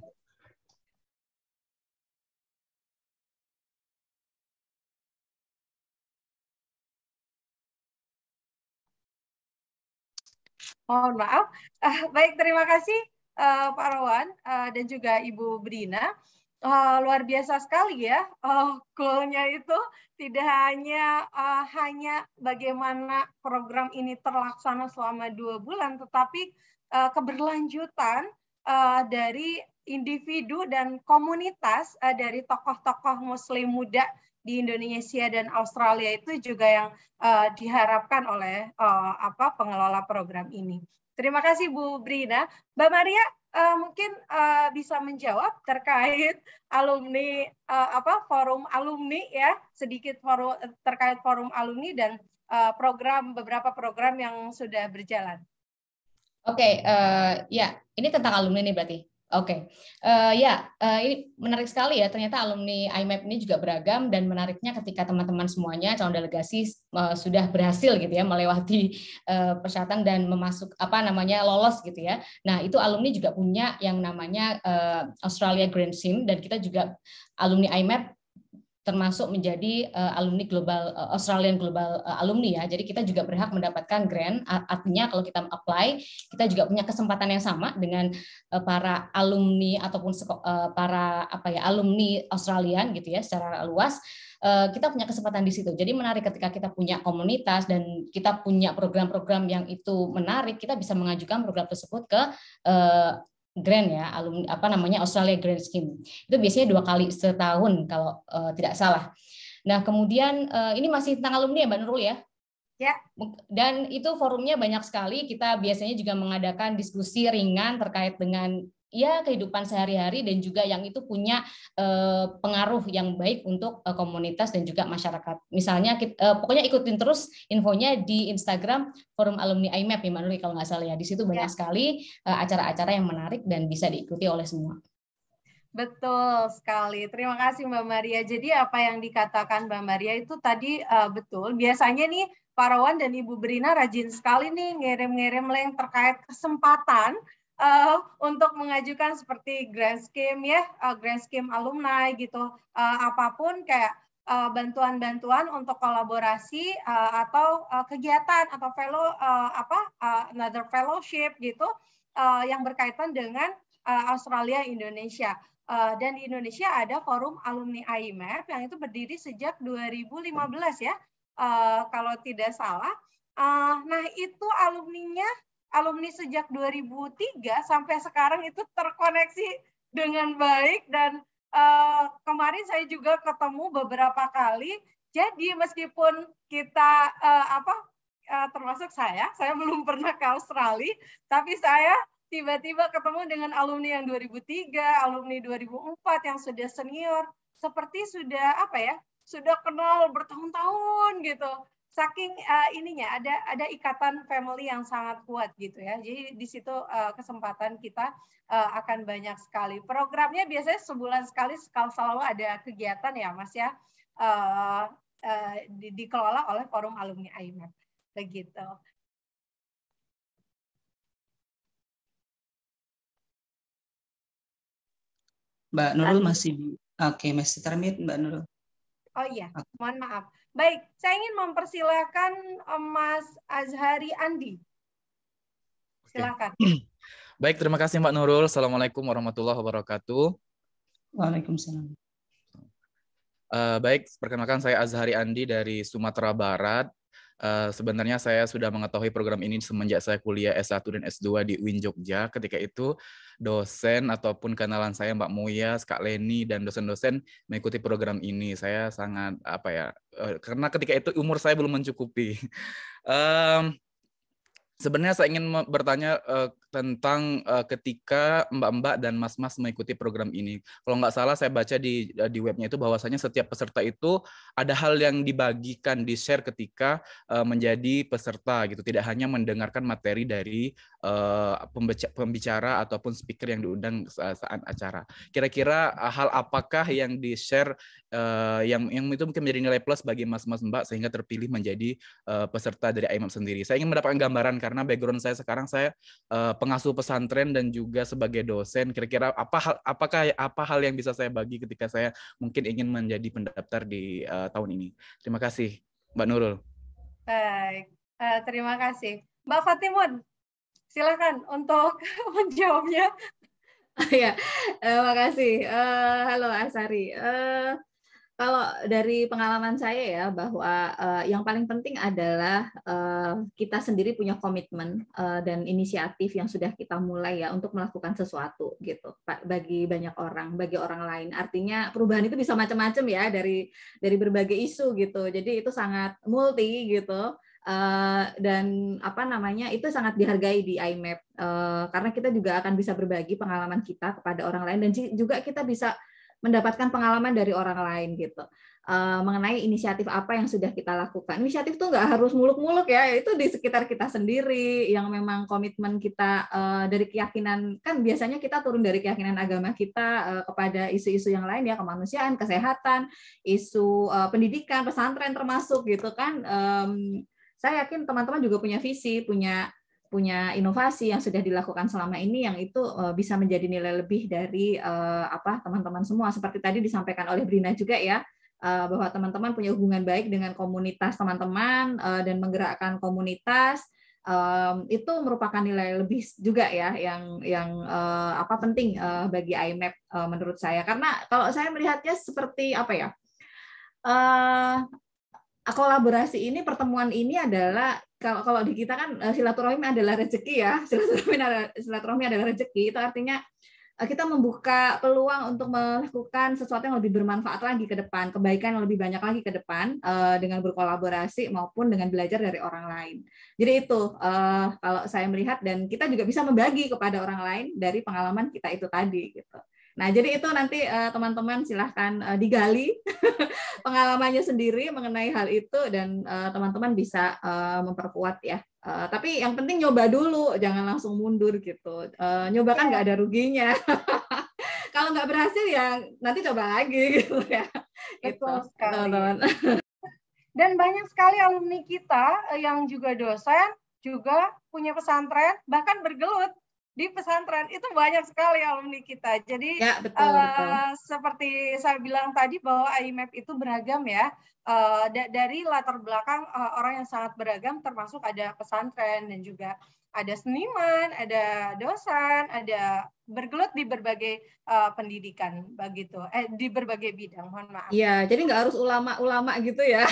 Speaker 1: Mohon maaf. Baik, terima kasih Pak Rowan dan juga Ibu Brina. Luar biasa sekali ya. Goal-nya itu tidak hanya bagaimana program ini terlaksana selama 2 bulan, tetapi keberlanjutan dari individu dan komunitas dari tokoh-tokoh Muslim muda di Indonesia dan Australia itu juga yang diharapkan oleh pengelola program ini. Terima kasih Bu Brina. Mbak Maria mungkin bisa menjawab terkait alumni forum alumni ya, sedikit terkait forum alumni dan beberapa program yang sudah berjalan.
Speaker 4: Oke, ya ini tentang alumni nih berarti. Oke, ini menarik sekali ya. Ternyata alumni IMAP ini juga beragam, dan menariknya ketika teman-teman semuanya calon delegasi sudah berhasil gitu ya melewati persyaratan dan lolos gitu ya. Nah itu alumni juga punya yang namanya Australia Grand Sim, dan kita juga alumni IMAP termasuk menjadi alumni global Australian Global Alumni ya. Jadi kita juga berhak mendapatkan grant. Artinya kalau kita apply, kita juga punya kesempatan yang sama dengan para alumni ataupun para alumni Australian gitu ya secara luas. Kita punya kesempatan di situ. Jadi menarik ketika kita punya komunitas dan kita punya program-program yang itu menarik, kita bisa mengajukan program tersebut ke grant ya, alumni Australia Grant Scheme. Itu biasanya 2 kali setahun kalau tidak salah. Nah, kemudian ini masih tentang alumni ya Mbak Nurul ya?
Speaker 1: Ya.
Speaker 4: Dan itu forumnya banyak sekali. Kita biasanya juga mengadakan diskusi ringan terkait dengan kehidupan sehari-hari, dan juga yang itu punya pengaruh yang baik untuk komunitas dan juga masyarakat. Misalnya pokoknya ikutin terus infonya di Instagram Forum Alumni IMAP ya Mbak Nuri kalau nggak salah ya. Di situ banyak sekali acara-acara yang menarik dan bisa diikuti oleh semua.
Speaker 1: Betul sekali. Terima kasih Mbak Maria. Jadi apa yang dikatakan Mbak Maria itu tadi betul. Biasanya nih Pak Rowan dan Ibu Brina rajin sekali nih ngirim-ngirim link terkait kesempatan untuk mengajukan seperti Grand Scheme ya, Grand Scheme alumni gitu, apapun kayak bantuan-bantuan untuk kolaborasi atau kegiatan atau another fellowship gitu yang berkaitan dengan Australia Indonesia. Dan di Indonesia ada forum alumni IMAP yang itu berdiri sejak 2015 ya, kalau tidak salah. Nah itu alumni sejak 2003 sampai sekarang itu terkoneksi dengan baik, dan kemarin saya juga ketemu beberapa kali. Jadi meskipun kita termasuk saya belum pernah ke Australia, tapi saya tiba-tiba ketemu dengan alumni yang 2003, alumni 2004 yang sudah senior, seperti sudah sudah kenal bertahun-tahun gitu. Saking ininya ada ikatan family yang sangat kuat gitu ya. Jadi di situ kesempatan kita akan banyak sekali. Programnya biasanya sebulan sekali selalu ada kegiatan ya Mas ya. Dikelola oleh Forum Alumni IMEP. Begitu.
Speaker 3: Mbak Nurul masih termute Mbak Nurul.
Speaker 1: Oh iya, mohon maaf. Baik, saya ingin mempersilahkan Mas Azhari Andi. Silakan.
Speaker 13: Baik, terima kasih Mbak Nurul. Assalamualaikum warahmatullahi wabarakatuh.
Speaker 3: Waalaikumsalam.
Speaker 13: Baik, perkenalkan saya Azhari Andi dari Sumatera Barat. Sebenarnya saya sudah mengetahui program ini semenjak saya kuliah S1 dan S2 di UIN Jogja. Ketika itu dosen ataupun kenalan saya Mbak Moya, Kak Leni, dan dosen-dosen mengikuti program ini. Saya sangat karena ketika itu umur saya belum mencukupi. Sebenarnya saya ingin bertanya tentang ketika mbak-mbak dan mas-mas mengikuti program ini. Kalau nggak salah saya baca di webnya itu bahwasanya setiap peserta itu ada hal yang dibagikan, di-share ketika menjadi peserta gitu. Tidak hanya mendengarkan materi dari pembicara ataupun speaker yang diundang saat acara. Kira-kira hal apakah yang di-share yang itu mungkin menjadi nilai plus bagi mas-mas mbak sehingga terpilih menjadi peserta dari IMEP sendiri. Saya ingin mendapatkan gambaran karena background saya sekarang saya pengasuh pesantren dan juga sebagai dosen. Kira-kira apa hal yang bisa saya bagi ketika saya mungkin ingin menjadi pendaftar di tahun ini. Terima kasih Mbak Nurul.
Speaker 1: Baik, terima kasih. Mbak Fatimun, silakan untuk menjawabnya.
Speaker 2: Ya, terima kasih. Halo Asari. Kalau dari pengalaman saya ya bahwa yang paling penting adalah kita sendiri punya komitmen dan inisiatif yang sudah kita mulai ya untuk melakukan sesuatu gitu bagi banyak orang, bagi orang lain. Artinya perubahan itu bisa macam-macam ya dari berbagai isu gitu. Jadi itu sangat multi gitu. Dan itu sangat dihargai di IMEP karena kita juga akan bisa berbagi pengalaman kita kepada orang lain dan juga kita bisa mendapatkan pengalaman dari orang lain gitu mengenai inisiatif apa yang sudah kita lakukan. Inisiatif tuh nggak harus muluk-muluk ya, itu di sekitar kita sendiri yang memang komitmen kita dari keyakinan, kan biasanya kita turun dari keyakinan agama kita kepada isu-isu yang lain ya, kemanusiaan, kesehatan, isu pendidikan, pesantren termasuk gitu kan. Saya yakin teman-teman juga punya visi, punya inovasi yang sudah dilakukan selama ini yang itu bisa menjadi nilai lebih dari teman-teman semua. Seperti tadi disampaikan oleh Brina juga ya, bahwa teman-teman punya hubungan baik dengan komunitas teman-teman dan menggerakkan komunitas. Itu merupakan nilai lebih juga ya yang penting bagi IMEP menurut saya. Karena kalau saya melihatnya seperti kolaborasi ini, pertemuan ini adalah kalau di kita kan silaturahmi adalah rezeki ya, silaturahmi adalah rezeki. Itu artinya kita membuka peluang untuk melakukan sesuatu yang lebih bermanfaat lagi ke depan, kebaikan yang lebih banyak lagi ke depan dengan berkolaborasi maupun dengan belajar dari orang lain. Jadi itu kalau saya melihat, dan kita juga bisa membagi kepada orang lain dari pengalaman kita itu tadi gitu. Nah, jadi itu nanti teman-teman silahkan digali pengalamannya sendiri mengenai hal itu dan teman-teman bisa memperkuat ya. Tapi yang penting nyoba dulu, jangan langsung mundur gitu. Nyoba kan nggak ada ruginya. Kalau nggak berhasil ya nanti coba lagi gitu ya.
Speaker 1: Betul sekali. Dan banyak sekali alumni kita yang juga dosen, juga punya pesantren, bahkan bergelut di pesantren. Itu banyak sekali alumni kita. Jadi ya, betul. Seperti saya bilang tadi bahwa IMEP itu beragam ya, dari latar belakang orang yang sangat beragam, termasuk ada pesantren dan juga ada seniman, ada dosen, ada bergelut di berbagai pendidikan begitu, di berbagai bidang. Mohon maaf.
Speaker 2: Iya, jadi nggak harus ulama-ulama gitu ya,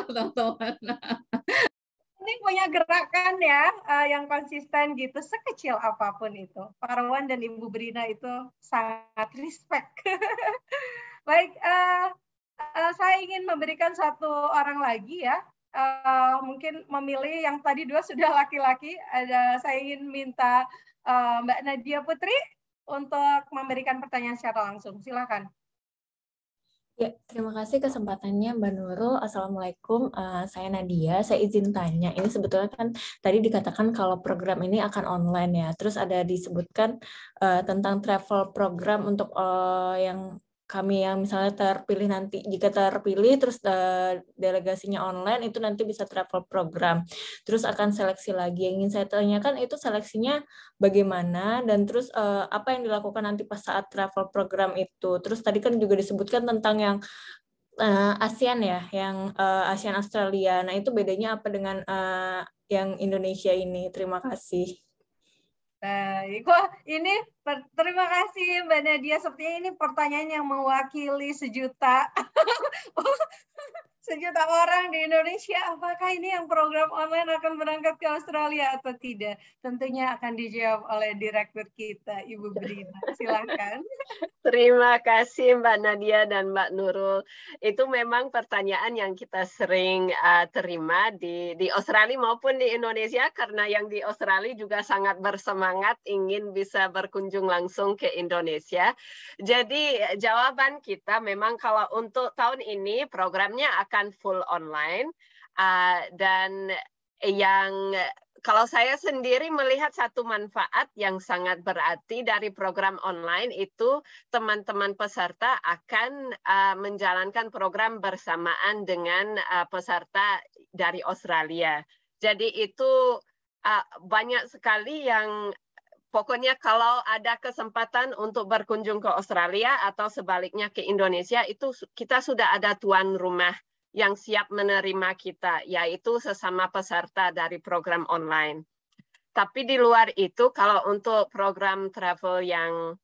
Speaker 2: teman-teman.
Speaker 1: Ini punya gerakan ya yang konsisten gitu, sekecil apapun itu. Pak Rowan dan Ibu Brina itu sangat respect. Baik, saya ingin memberikan satu orang lagi ya, mungkin memilih yang tadi dua sudah laki-laki. Saya ingin minta Mbak Nadia Putri untuk memberikan pertanyaan secara langsung. Silakan.
Speaker 14: Ya, terima kasih kesempatannya Mbak Nurul. Assalamualaikum, saya Nadia. Saya izin tanya, ini sebetulnya kan tadi dikatakan kalau program ini akan online ya. Terus ada disebutkan tentang travel program untuk yang kami yang misalnya terpilih nanti, jika terpilih terus delegasinya online itu nanti bisa travel program. Terus akan seleksi lagi. Yang ingin saya tanyakan itu seleksinya bagaimana dan terus apa yang dilakukan nanti pas saat travel program itu. Terus tadi kan juga disebutkan tentang yang ASEAN ya, yang ASEAN Australia. Nah, itu bedanya apa dengan yang Indonesia ini? Terima kasih.
Speaker 1: Baik, wah ini terima kasih Mbak Nadia. Sepertinya ini pertanyaan yang mewakili sejuta sejuta orang di Indonesia. Apakah ini yang program online akan berangkat ke Australia atau tidak? Tentunya akan dijawab oleh direktur kita, Ibu Brina. Silakan.
Speaker 5: Terima kasih Mbak Nadia dan Mbak Nurul. Itu memang pertanyaan yang kita sering terima di Australia maupun di Indonesia, karena yang di Australia juga sangat bersemangat ingin bisa berkunjung langsung ke Indonesia. Jadi jawaban kita memang kalau untuk tahun ini programnya akan full online, dan yang kalau saya sendiri melihat satu manfaat yang sangat berarti dari program online itu teman-teman peserta akan menjalankan program bersamaan dengan peserta dari Australia. Jadi itu banyak sekali yang pokoknya kalau ada kesempatan untuk berkunjung ke Australia atau sebaliknya ke Indonesia, itu kita sudah ada tuan rumah yang siap menerima kita, yaitu sesama peserta dari program online. Tapi di luar itu, kalau untuk program travel yang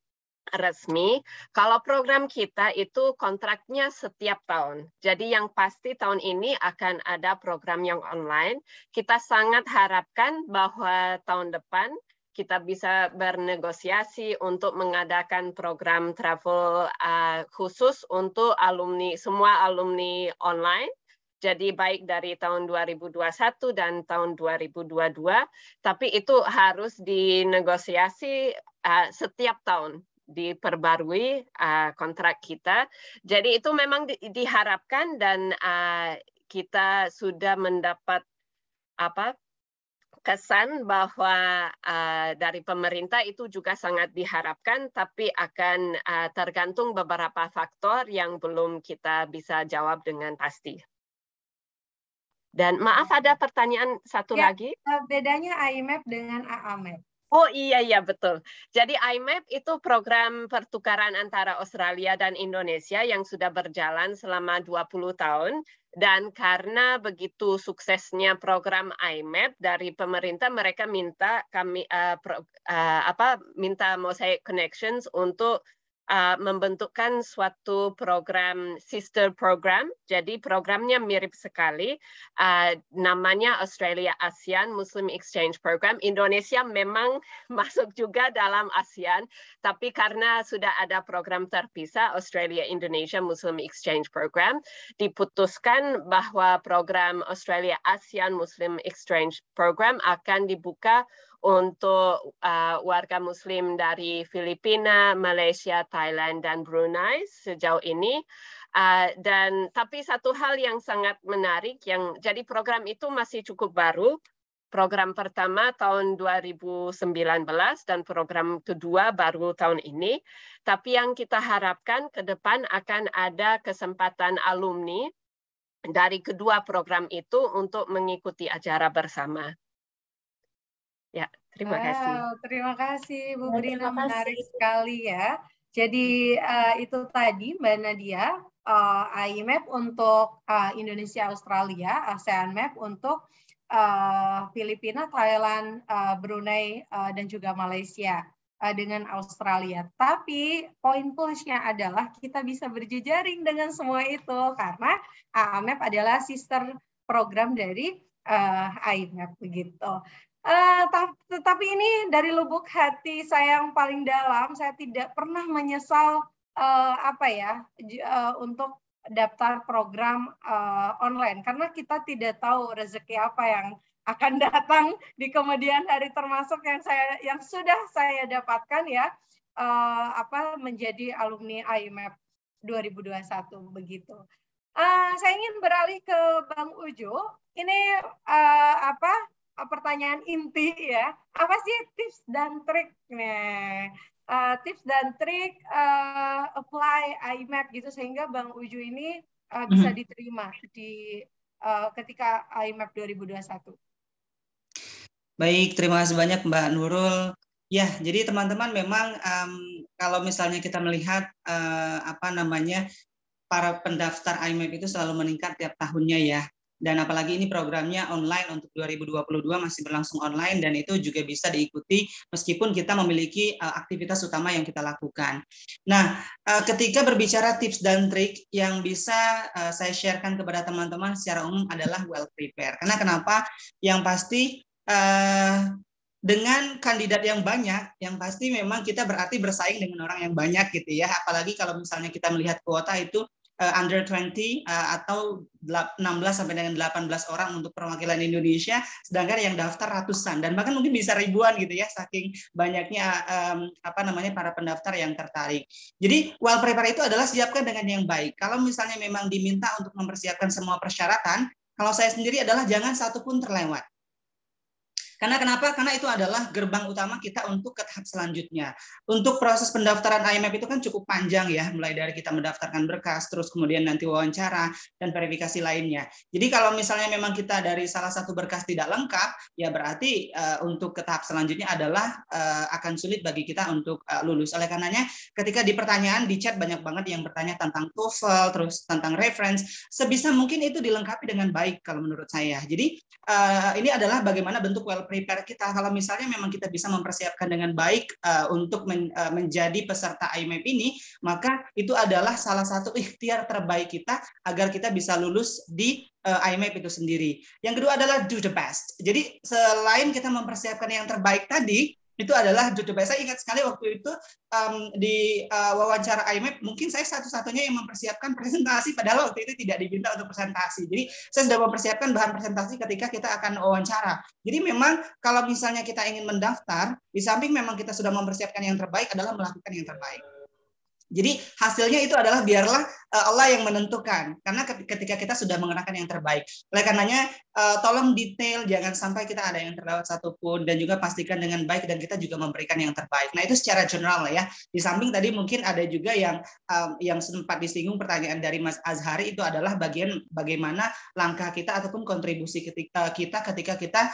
Speaker 5: resmi, kalau program kita itu kontraknya setiap tahun. Jadi yang pasti tahun ini akan ada program yang online. Kita sangat harapkan bahwa tahun depan kita bisa bernegosiasi untuk mengadakan program travel khusus untuk alumni, semua alumni online. Jadi baik dari tahun 2021 dan tahun 2022, tapi itu harus dinegosiasi setiap tahun, diperbarui kontrak kita. Jadi itu memang diharapkan dan kita sudah mendapat kesan bahwa dari pemerintah itu juga sangat diharapkan, tapi akan tergantung beberapa faktor yang belum kita bisa jawab dengan pasti. Dan maaf, ada pertanyaan satu lagi.
Speaker 1: Bedanya IMAP dengan AAMAP.
Speaker 5: Oh iya, betul. Jadi IMAP itu program pertukaran antara Australia dan Indonesia yang sudah berjalan selama 20 tahun. Dan karena begitu suksesnya program IMAP dari pemerintah, mereka minta minta Mosaic Connections untuk membentukkan suatu program, sister program. Jadi programnya mirip sekali. Namanya Australia ASEAN Muslim Exchange Program. Indonesia memang masuk juga dalam ASEAN, tapi karena sudah ada program terpisah, Australia Indonesia Muslim Exchange Program, diputuskan bahwa program Australia ASEAN Muslim Exchange Program akan dibuka untuk warga Muslim dari Filipina, Malaysia, Thailand, dan Brunei sejauh ini. Tapi satu hal yang sangat menarik, jadi program itu masih cukup baru. Program pertama tahun 2019 dan program kedua baru tahun ini. Tapi yang kita harapkan ke depan akan ada kesempatan alumni dari kedua program itu untuk mengikuti acara bersama. Ya, terima kasih.
Speaker 1: Terima kasih Bu Brina, menarik sekali ya. Jadi itu tadi Mbak Nadia, IMAP untuk Indonesia Australia, ASEAN Map untuk Filipina, Thailand, Brunei, dan juga Malaysia dengan Australia. Tapi poin plusnya adalah kita bisa berjejaring dengan semua itu karena AMAP adalah sister program dari IMAP begitu. Tetapi ini dari lubuk hati saya yang paling dalam, saya tidak pernah menyesal untuk daftar program online karena kita tidak tahu rezeki apa yang akan datang di kemudian hari, termasuk yang sudah saya dapatkan ya menjadi alumni IMAP 2021 begitu. Saya ingin beralih ke Bang Ujo. Ini pertanyaan inti ya. Apa sih tips dan trik tips dan trik apply IMAP gitu sehingga Bang Ujo ini bisa diterima di ketika IMAP 2021.
Speaker 3: Baik, terima kasih banyak Mbak Nurul. Ya, jadi teman-teman memang kalau misalnya kita melihat para pendaftar IMAP itu selalu meningkat tiap tahunnya ya. Dan apalagi ini programnya online untuk 2022 masih berlangsung online dan itu juga bisa diikuti meskipun kita memiliki aktivitas utama yang kita lakukan. Nah, ketika berbicara tips dan trik yang bisa saya sharekan kepada teman-teman secara umum adalah well prepare. Karena kenapa? Yang pasti dengan kandidat yang banyak, yang pasti memang kita berarti bersaing dengan orang yang banyak gitu ya. Apalagi kalau misalnya kita melihat kuota itu under 20 atau 16 sampai dengan 18 orang untuk perwakilan Indonesia, sedangkan yang daftar ratusan dan bahkan mungkin bisa ribuan gitu ya, saking banyaknya para pendaftar yang tertarik. Jadi well prepare itu adalah siapkan dengan yang baik. Kalau misalnya memang diminta untuk mempersiapkan semua persyaratan, kalau saya sendiri adalah jangan satu pun terlewat. Karena kenapa? Karena itu adalah gerbang utama kita untuk ke tahap selanjutnya. Untuk proses pendaftaran IMAP itu kan cukup panjang ya, mulai dari kita mendaftarkan berkas, terus kemudian nanti wawancara, dan verifikasi lainnya. Jadi kalau misalnya memang kita dari salah satu berkas tidak lengkap, ya berarti untuk ke tahap selanjutnya adalah akan sulit bagi kita untuk lulus. Oleh karenanya, ketika di pertanyaan, di chat banyak banget yang bertanya tentang TOEFL, terus tentang reference, sebisa mungkin itu dilengkapi dengan baik kalau menurut saya. Jadi ini adalah bagaimana bentuk well prepare kita. Kalau misalnya memang kita bisa mempersiapkan dengan baik untuk menjadi peserta IMAP ini, maka itu adalah salah satu ikhtiar terbaik kita agar kita bisa lulus di IMAP itu sendiri. Yang kedua adalah do the best. Jadi selain kita mempersiapkan yang terbaik tadi, itu adalah do the best. Saya ingat sekali waktu itu di wawancara IMAP, mungkin saya satu-satunya yang mempersiapkan presentasi, padahal waktu itu tidak diminta untuk presentasi. Jadi saya sudah mempersiapkan bahan presentasi ketika kita akan wawancara. Jadi memang kalau misalnya kita ingin mendaftar, di samping memang kita sudah mempersiapkan yang terbaik adalah melakukan yang terbaik. Jadi hasilnya itu adalah biarlah Allah yang menentukan, karena ketika kita sudah mengenakan yang terbaik. Oleh karenanya tolong detail, jangan sampai kita ada yang terlewat satupun, dan juga pastikan dengan baik dan kita juga memberikan yang terbaik. Nah itu secara general ya. Di samping tadi mungkin ada juga yang sempat disinggung pertanyaan dari Mas Azhari, itu adalah bagian bagaimana langkah kita ataupun kontribusi kita ketika kita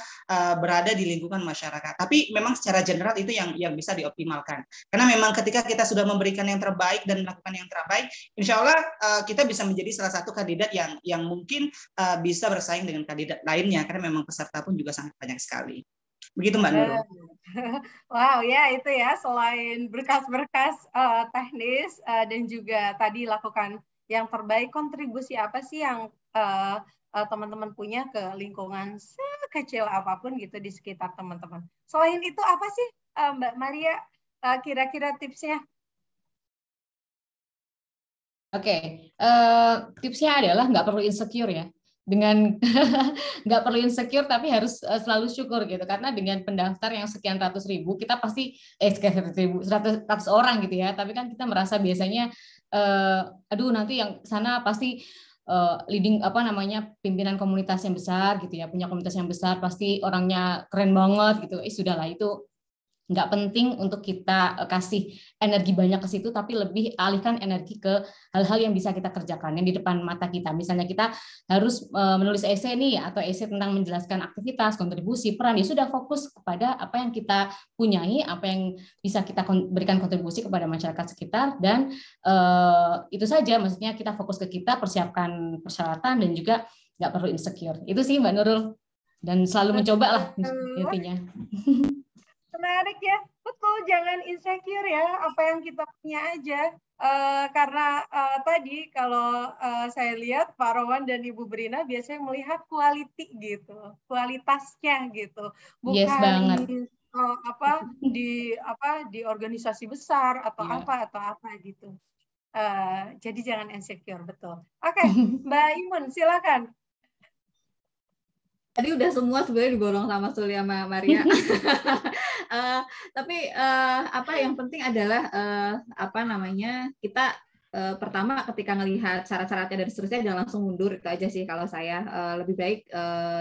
Speaker 3: berada di lingkungan masyarakat. Tapi memang secara general itu yang bisa dioptimalkan. Karena memang ketika kita sudah memberikan yang terbaik dan melakukan yang terbaik, insya Allah kita bisa menjadi salah satu kandidat yang mungkin bisa bersaing dengan kandidat lainnya, karena memang peserta pun juga sangat banyak sekali. Begitu Mbak Nurul.
Speaker 1: Wow ya, itu ya, selain berkas-berkas teknis dan juga tadi lakukan yang terbaik, kontribusi apa sih yang teman-teman punya ke lingkungan sekecil apapun gitu di sekitar teman-teman. Selain itu apa sih Mbak Maria kira-kira tipsnya?
Speaker 4: Oke, tipsnya adalah nggak perlu insecure ya. Dengan nggak perlu insecure tapi harus selalu syukur gitu, karena dengan pendaftar yang sekian ratus ribu kita pasti sekian ratus orang gitu ya, tapi kan kita merasa biasanya aduh nanti yang sana pasti leading pimpinan komunitas yang besar gitu ya, punya komunitas yang besar, pasti orangnya keren banget gitu. Sudahlah, itu nggak penting untuk kita kasih energi banyak ke situ, tapi lebih alihkan energi ke hal-hal yang bisa kita kerjakan yang di depan mata kita. Misalnya kita harus menulis esai nih, atau esai tentang menjelaskan aktivitas, kontribusi, peran, ya sudah fokus kepada apa yang kita punyai, apa yang bisa kita berikan kontribusi kepada masyarakat sekitar, dan itu saja. Maksudnya kita fokus ke kita, persiapkan persyaratan, dan juga nggak perlu insecure. Itu sih Mbak Nurul, dan selalu mencoba lah intinya.
Speaker 1: Menarik ya, betul, jangan insecure ya, apa yang kita punya aja. Karena tadi kalau saya lihat Pak Rowan dan Ibu Brina biasanya melihat quality gitu, kualitasnya gitu, bukan
Speaker 4: yes, banget.
Speaker 1: di organisasi besar atau apa gitu. Jadi jangan insecure, betul. Oke, Mbak Imun, silakan.
Speaker 2: Tadi udah semua sebenarnya diborong sama Suli sama Maria. Tapi apa yang penting adalah kita pertama ketika ngelihat syarat-syaratnya dan seterusnya jangan langsung mundur, itu aja sih kalau saya. Lebih baik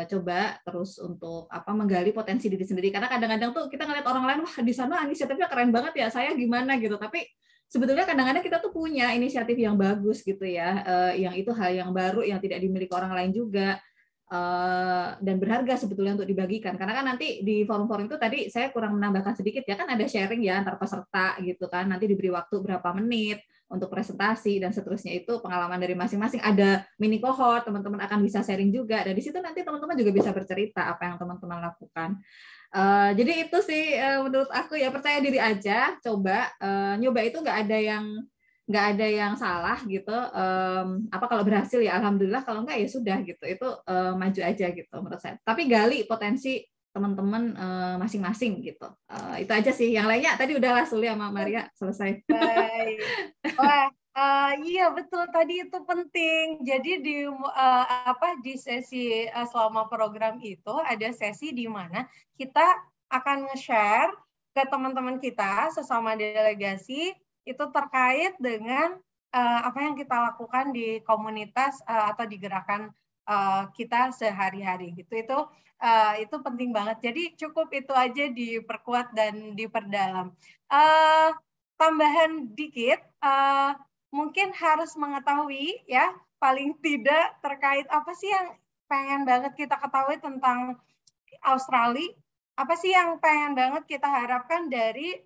Speaker 2: coba terus untuk menggali potensi diri sendiri, karena kadang-kadang tuh kita ngeliat orang lain, wah di sana inisiatifnya keren banget ya, saya gimana gitu, tapi sebetulnya kadang-kadang kita tuh punya inisiatif yang bagus gitu ya, yang itu hal yang baru yang tidak dimiliki orang lain juga. Dan berharga sebetulnya untuk dibagikan, karena kan nanti di forum-forum itu tadi saya kurang menambahkan sedikit ya, kan ada sharing ya antar peserta gitu kan, nanti diberi waktu berapa menit untuk presentasi dan seterusnya, itu pengalaman dari masing-masing, ada mini cohort, teman-teman akan bisa sharing juga, dan di situ nanti teman-teman juga bisa bercerita apa yang teman-teman lakukan. Jadi itu sih menurut aku ya, percaya diri aja, coba nyoba itu nggak ada yang salah gitu. Kalau berhasil ya alhamdulillah, kalau enggak ya sudah gitu, itu maju aja gitu menurut saya, tapi gali potensi teman-teman masing-masing gitu. Itu aja sih, yang lainnya tadi udah Suli sama Maria selesai.
Speaker 1: Baik. Wah, iya betul, tadi itu penting. Jadi di sesi selama program itu ada sesi di mana kita akan nge-share ke teman-teman kita sesama delegasi itu terkait dengan apa yang kita lakukan di komunitas atau di gerakan kita sehari-hari gitu. Itu penting banget. Jadi cukup itu aja diperkuat dan diperdalam. Tambahan dikit, mungkin harus mengetahui ya, paling tidak terkait apa sih yang pengen banget kita ketahui tentang Australia, apa sih yang pengen banget kita harapkan dari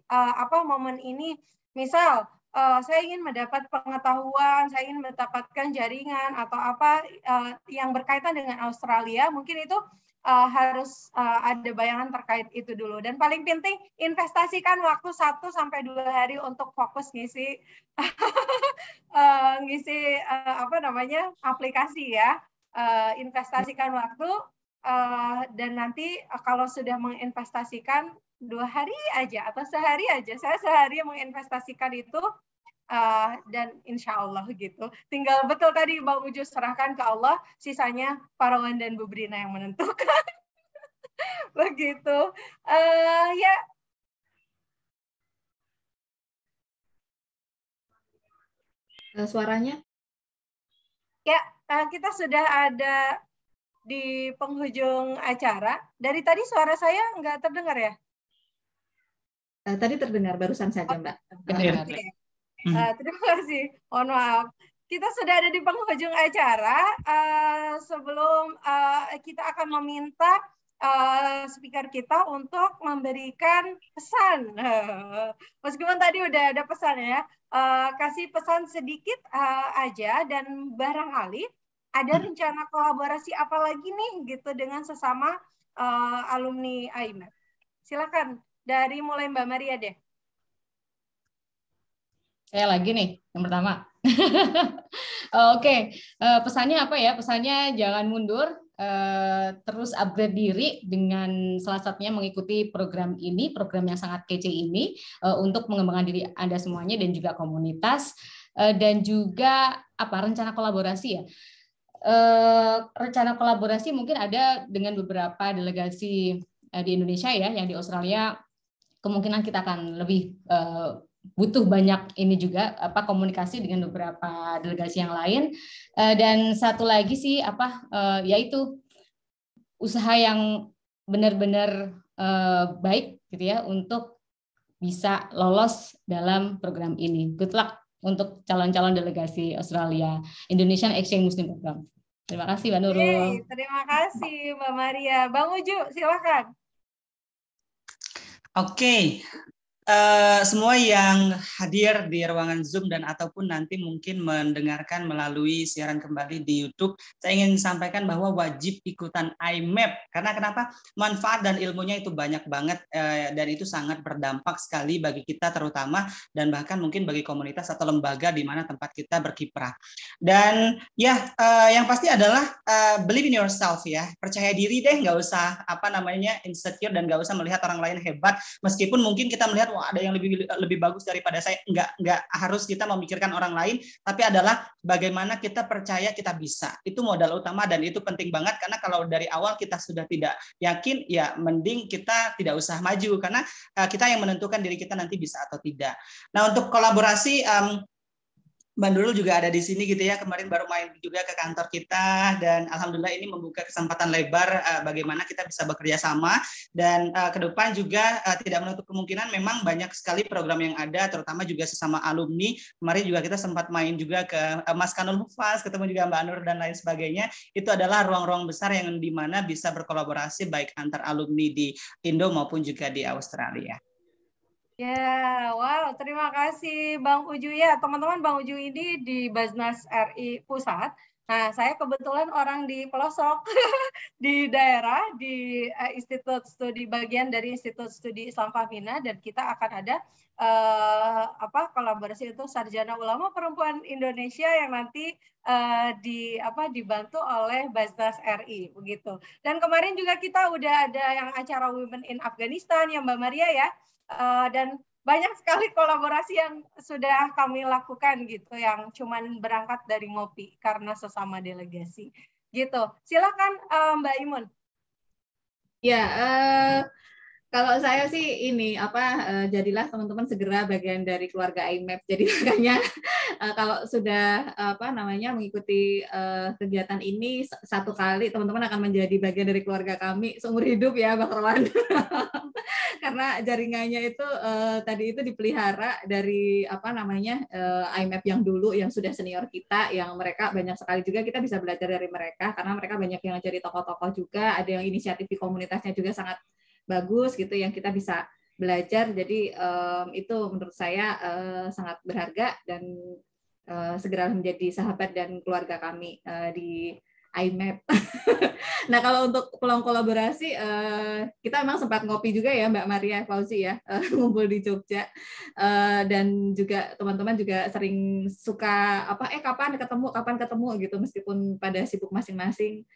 Speaker 1: momen ini. Misal, saya ingin mendapat pengetahuan, saya ingin mendapatkan jaringan atau apa yang berkaitan dengan Australia, mungkin itu harus ada bayangan terkait itu dulu. Dan paling penting, investasikan waktu 1-2 hari untuk fokus ngisi aplikasi ya. Investasikan waktu, dan nanti kalau sudah menginvestasikan 2 hari aja atau sehari aja, saya sehari menginvestasikan itu, dan insya Allah gitu. Tinggal betul tadi Mbak Uju serahkan ke Allah, sisanya Pak Rowan dan Bu Brina yang menentukan. Begitu. Ya.
Speaker 2: Suaranya?
Speaker 1: Ya, kita sudah ada di penghujung acara. Dari tadi suara saya nggak terdengar ya?
Speaker 2: Tadi terdengar, barusan saja Mbak.
Speaker 1: Terima kasih, mohon maaf. Kita sudah ada di penghujung acara. Sebelum kita akan meminta speaker kita untuk memberikan pesan. Meskipun tadi udah ada pesan ya, kasih pesan sedikit aja, dan barangkali ada rencana kolaborasi apa lagi nih gitu dengan sesama alumni IMEP. Silakan. Dari mulai Mbak Maria deh.
Speaker 4: Saya lagi nih, yang pertama. Oke, pesannya apa ya? Pesannya jangan mundur, terus upgrade diri dengan salah satunya mengikuti program ini, program yang sangat kece ini, untuk mengembangkan diri Anda semuanya dan juga komunitas, dan juga rencana kolaborasi ya. Rencana kolaborasi mungkin ada dengan beberapa delegasi di Indonesia ya, yang di Australia kemungkinan kita akan lebih butuh banyak ini juga komunikasi dengan beberapa delegasi yang lain. Dan satu lagi sih yaitu usaha yang benar-benar baik gitu ya untuk bisa lolos dalam program ini. Good luck untuk calon-calon delegasi Australia Indonesian Exchange Muslim Program. Terima kasih Mbak Nurul.
Speaker 1: Terima kasih Mbak Maria. Bang Uju, silakan.
Speaker 3: Oke, semua yang hadir di ruangan Zoom dan ataupun nanti mungkin mendengarkan melalui siaran kembali di YouTube, saya ingin sampaikan bahwa wajib ikutan IMEP. Karena kenapa? Manfaat dan ilmunya itu banyak banget, dan itu sangat berdampak sekali bagi kita terutama, dan bahkan mungkin bagi komunitas atau lembaga di mana tempat kita berkiprah. Dan ya, yang pasti adalah believe in yourself ya, percaya diri deh, nggak usah insecure dan nggak usah melihat orang lain hebat, meskipun mungkin kita melihat wah ada yang lebih bagus daripada saya. Enggak harus kita memikirkan orang lain, tapi adalah bagaimana kita percaya kita bisa. Itu modal utama dan itu penting banget, karena kalau dari awal kita sudah tidak yakin, ya mending kita tidak usah maju, karena kita yang menentukan diri kita nanti bisa atau tidak. Nah, untuk kolaborasi, Mbak Nurul juga ada di sini gitu ya, kemarin baru main juga ke kantor kita, dan alhamdulillah ini membuka kesempatan lebar bagaimana kita bisa bekerja sama, dan ke depan juga tidak menutup kemungkinan memang banyak sekali program yang ada, terutama juga sesama alumni. Kemarin juga kita sempat main juga ke Mas Kanul Hufaz, ketemu juga Mbak Nur dan lain sebagainya. Itu adalah ruang-ruang besar yang dimana bisa berkolaborasi baik antar alumni di Indo maupun juga di Australia.
Speaker 1: Ya, wow, terima kasih Bang Uju ya. Teman-teman, Bang Uju ini di Basnas RI Pusat. Nah, saya kebetulan orang di pelosok di daerah, di Institut Studi, bagian dari Institut Studi Islam Fahmina, dan kita akan ada kolaborasi untuk Sarjana Ulama Perempuan Indonesia yang nanti dibantu oleh Basnas RI begitu. Dan kemarin juga kita udah ada yang acara Women in Afghanistan ya Mbak Maria ya. Dan banyak sekali kolaborasi yang sudah kami lakukan gitu, yang cuman berangkat dari ngopi karena sesama delegasi gitu. Silakan Mbak Imun.
Speaker 2: Ya, kalau saya sih ini jadilah teman-teman segera bagian dari keluarga IMAP. Jadi makanya kalau sudah mengikuti kegiatan ini satu kali, teman-teman akan menjadi bagian dari keluarga kami seumur hidup ya, Bang Rowan. Karena jaringannya itu tadi itu dipelihara dari IMAP yang dulu, yang sudah senior kita, yang mereka banyak sekali juga kita bisa belajar dari mereka, karena mereka banyak yang jadi tokoh-tokoh juga, ada yang inisiatif di komunitasnya juga sangat bagus gitu yang kita bisa belajar. Jadi itu menurut saya sangat berharga dan segera menjadi sahabat dan keluarga kami di IMAP. Nah, kalau untuk peluang kolaborasi, kita memang sempat ngopi juga ya Mbak Maria Fauzi ya, ngumpul di Jogja, dan juga teman-teman juga sering suka kapan ketemu gitu, meskipun pada sibuk masing-masing,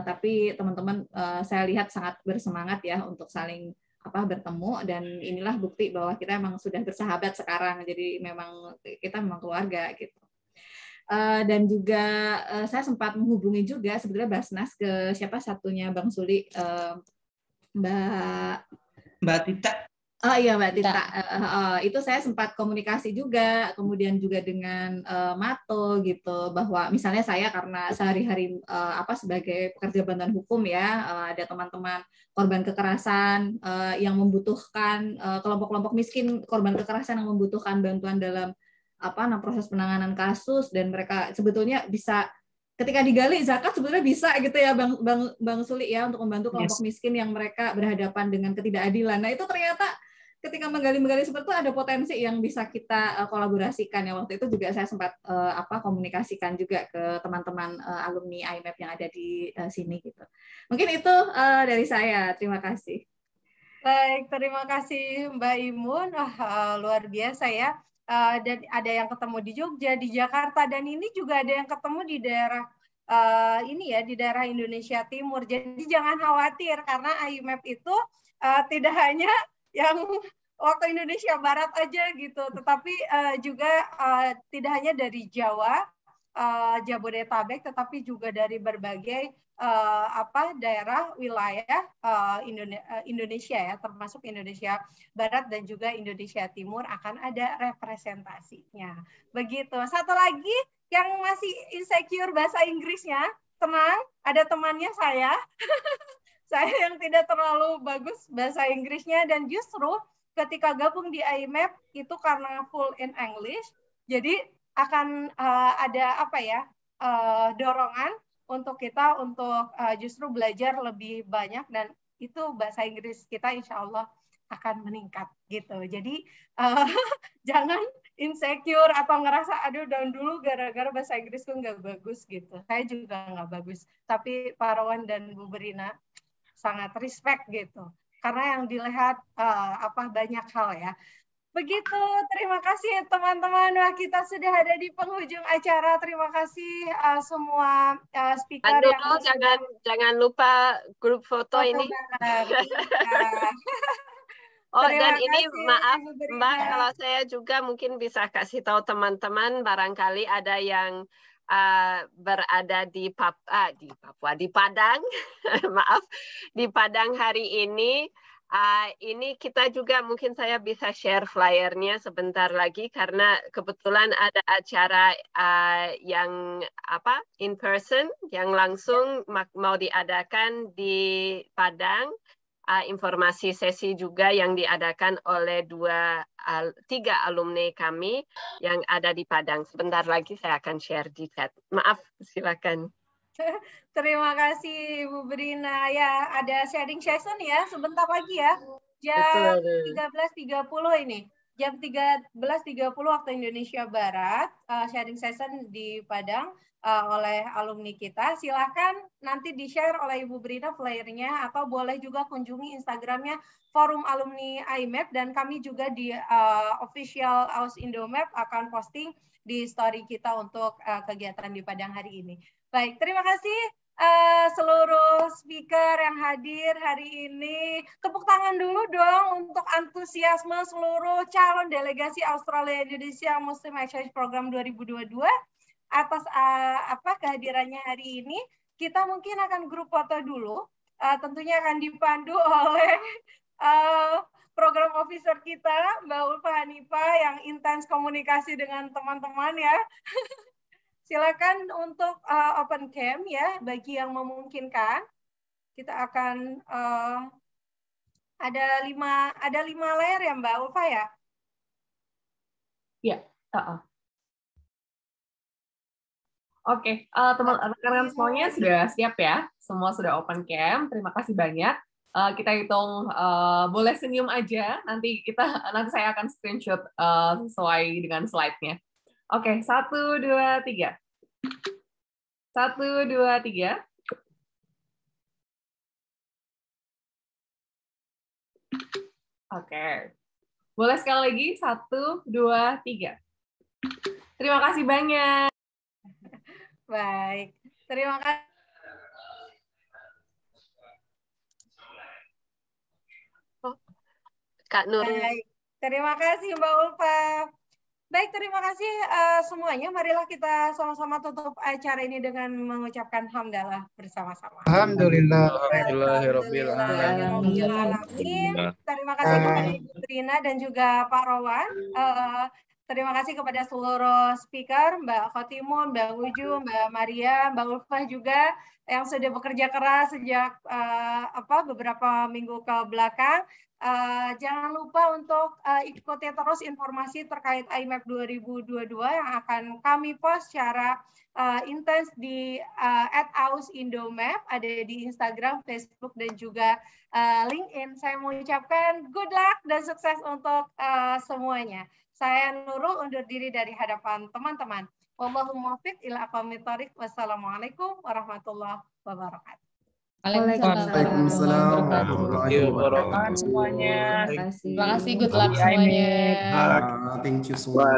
Speaker 2: tapi teman-teman saya lihat sangat bersemangat ya untuk saling bertemu, dan inilah bukti bahwa kita memang sudah bersahabat sekarang, jadi memang kita memang keluarga gitu. Dan juga saya sempat menghubungi juga sebenarnya Basnas ke siapa satunya Bang Suli,
Speaker 3: Mbak Tita.
Speaker 2: Oh iya Mbak Tita, itu saya sempat komunikasi juga, kemudian juga dengan Mato gitu, bahwa misalnya saya karena sehari-hari sebagai pekerja bantuan hukum ya, ada teman-teman korban kekerasan yang membutuhkan, kelompok-kelompok miskin korban kekerasan yang membutuhkan bantuan dalam proses penanganan kasus, dan mereka sebetulnya bisa ketika digali zakat sebetulnya bisa gitu ya Bang Suli ya, untuk membantu kelompok miskin yang mereka berhadapan dengan ketidakadilan. Nah, itu ternyata ketika menggali seperti itu ada potensi yang bisa kita kolaborasikan ya. Waktu itu juga saya sempat komunikasikan juga ke teman-teman alumni IMAP yang ada di sini gitu. Mungkin itu dari saya. Terima kasih.
Speaker 1: Baik, terima kasih Mbak Imun. Luar biasa ya. Dan ada yang ketemu di Jogja, di Jakarta, dan ini juga ada yang ketemu di daerah di daerah Indonesia Timur. Jadi jangan khawatir, karena IMAP itu tidak hanya yang waktu Indonesia Barat aja gitu, tetapi juga tidak hanya dari Jawa, Jabodetabek, tetapi juga dari berbagai daerah wilayah Indonesia ya, termasuk Indonesia Barat dan juga Indonesia Timur akan ada representasinya. Begitu. Satu lagi yang masih insecure bahasa Inggrisnya, tenang, ada temannya saya. Saya yang tidak terlalu bagus bahasa Inggrisnya, dan justru ketika gabung di IMAP itu karena full in English, jadi akan ada dorongan untuk kita untuk justru belajar lebih banyak, dan itu bahasa Inggris kita insya Allah akan meningkat gitu. Jadi jangan insecure atau ngerasa aduh down dulu gara-gara bahasa Inggrisku nggak bagus gitu. Saya juga nggak bagus, tapi Pak Rowan dan Bu Berina sangat respect gitu, karena yang dilihat banyak hal ya. Begitu, terima kasih teman-teman. Wah, kita sudah ada di penghujung acara. Terima kasih semua speaker yang
Speaker 5: jangan lupa grup foto ini. Oh,
Speaker 1: Terima
Speaker 5: dan ini
Speaker 1: kasih,
Speaker 5: maaf
Speaker 1: Ibu Brina.
Speaker 5: Mbak, kalau saya juga mungkin bisa kasih tahu teman-teman, barangkali ada yang berada di Papua, di Padang, maaf, di Padang hari ini. Ini kita juga mungkin saya bisa share flyernya sebentar lagi karena kebetulan ada acara yang in person yang langsung mau diadakan di Padang. Informasi sesi juga yang diadakan oleh 3 alumni kami yang ada di Padang. Sebentar lagi saya akan share di chat. Maaf, silakan.
Speaker 1: Terima kasih Bu Brina. Ya, ada sharing session ya sebentar lagi ya. Jam 13.30 ini. Jam 13.30 waktu Indonesia Barat, sharing session di Padang oleh alumni kita. Silakan nanti di-share oleh Ibu Brina flyernya atau boleh juga kunjungi Instagramnya Forum Alumni IMAP dan kami juga di official Aus Indomap akan posting di story kita untuk kegiatan di Padang hari ini. Baik, terima kasih seluruh speaker yang hadir hari ini. Tepuk tangan dulu dong untuk antusiasme seluruh calon delegasi Australia Indonesia Muslim Exchange Program 2022 atas kehadirannya hari ini. Kita mungkin akan grup foto dulu. Tentunya akan dipandu oleh program officer kita, Mbak Ulfa Hanifa, yang intens komunikasi dengan teman-teman ya. Silakan untuk open cam ya, bagi yang memungkinkan. Kita akan ada 5 layar ya Mbak Ulfa ya?
Speaker 15: Iya. Oke, teman-teman semuanya sudah siap ya? Semua sudah open cam. Terima kasih banyak. Kita hitung boleh senyum aja. Nanti saya akan screenshot sesuai dengan slide-nya. Oke, 1, 2, 3. 1, 2, 3. Oke. Boleh sekali lagi? 1, 2, 3. Terima kasih banyak.
Speaker 1: Baik. Terima kasih.
Speaker 5: Kak Nur.
Speaker 1: Baik. Terima kasih Mbak Ulfa. Baik, terima kasih semuanya. Marilah kita sama-sama tutup acara ini dengan mengucapkan hamdalah bersama-sama.
Speaker 16: Alhamdulillah.
Speaker 1: Terima kasih kepada Ibu Brina dan juga Pak Rowan. Terima kasih kepada seluruh speaker, Mbak Khotimun, Mbak Uju, Mbak Maria, Mbak Ulfa juga yang sudah bekerja keras sejak beberapa minggu ke belakang. Jangan lupa untuk ikuti terus informasi terkait IMAP 2022 yang akan kami post secara intens di @ausindomap, ada di Instagram, Facebook, dan juga LinkedIn. Saya mengucapkan good luck dan sukses untuk semuanya. Saya Nurul undur diri dari hadapan teman-teman. Wallahumma muwaffiq ila aqwamit thoriq. Wassalamualaikum warahmatullahi wabarakatuh.
Speaker 17: Waalaikumsalam warahmatullahi wabarakatuh
Speaker 15: semuanya.
Speaker 4: Terima kasih, good luck semuanya.
Speaker 17: Thank you so much.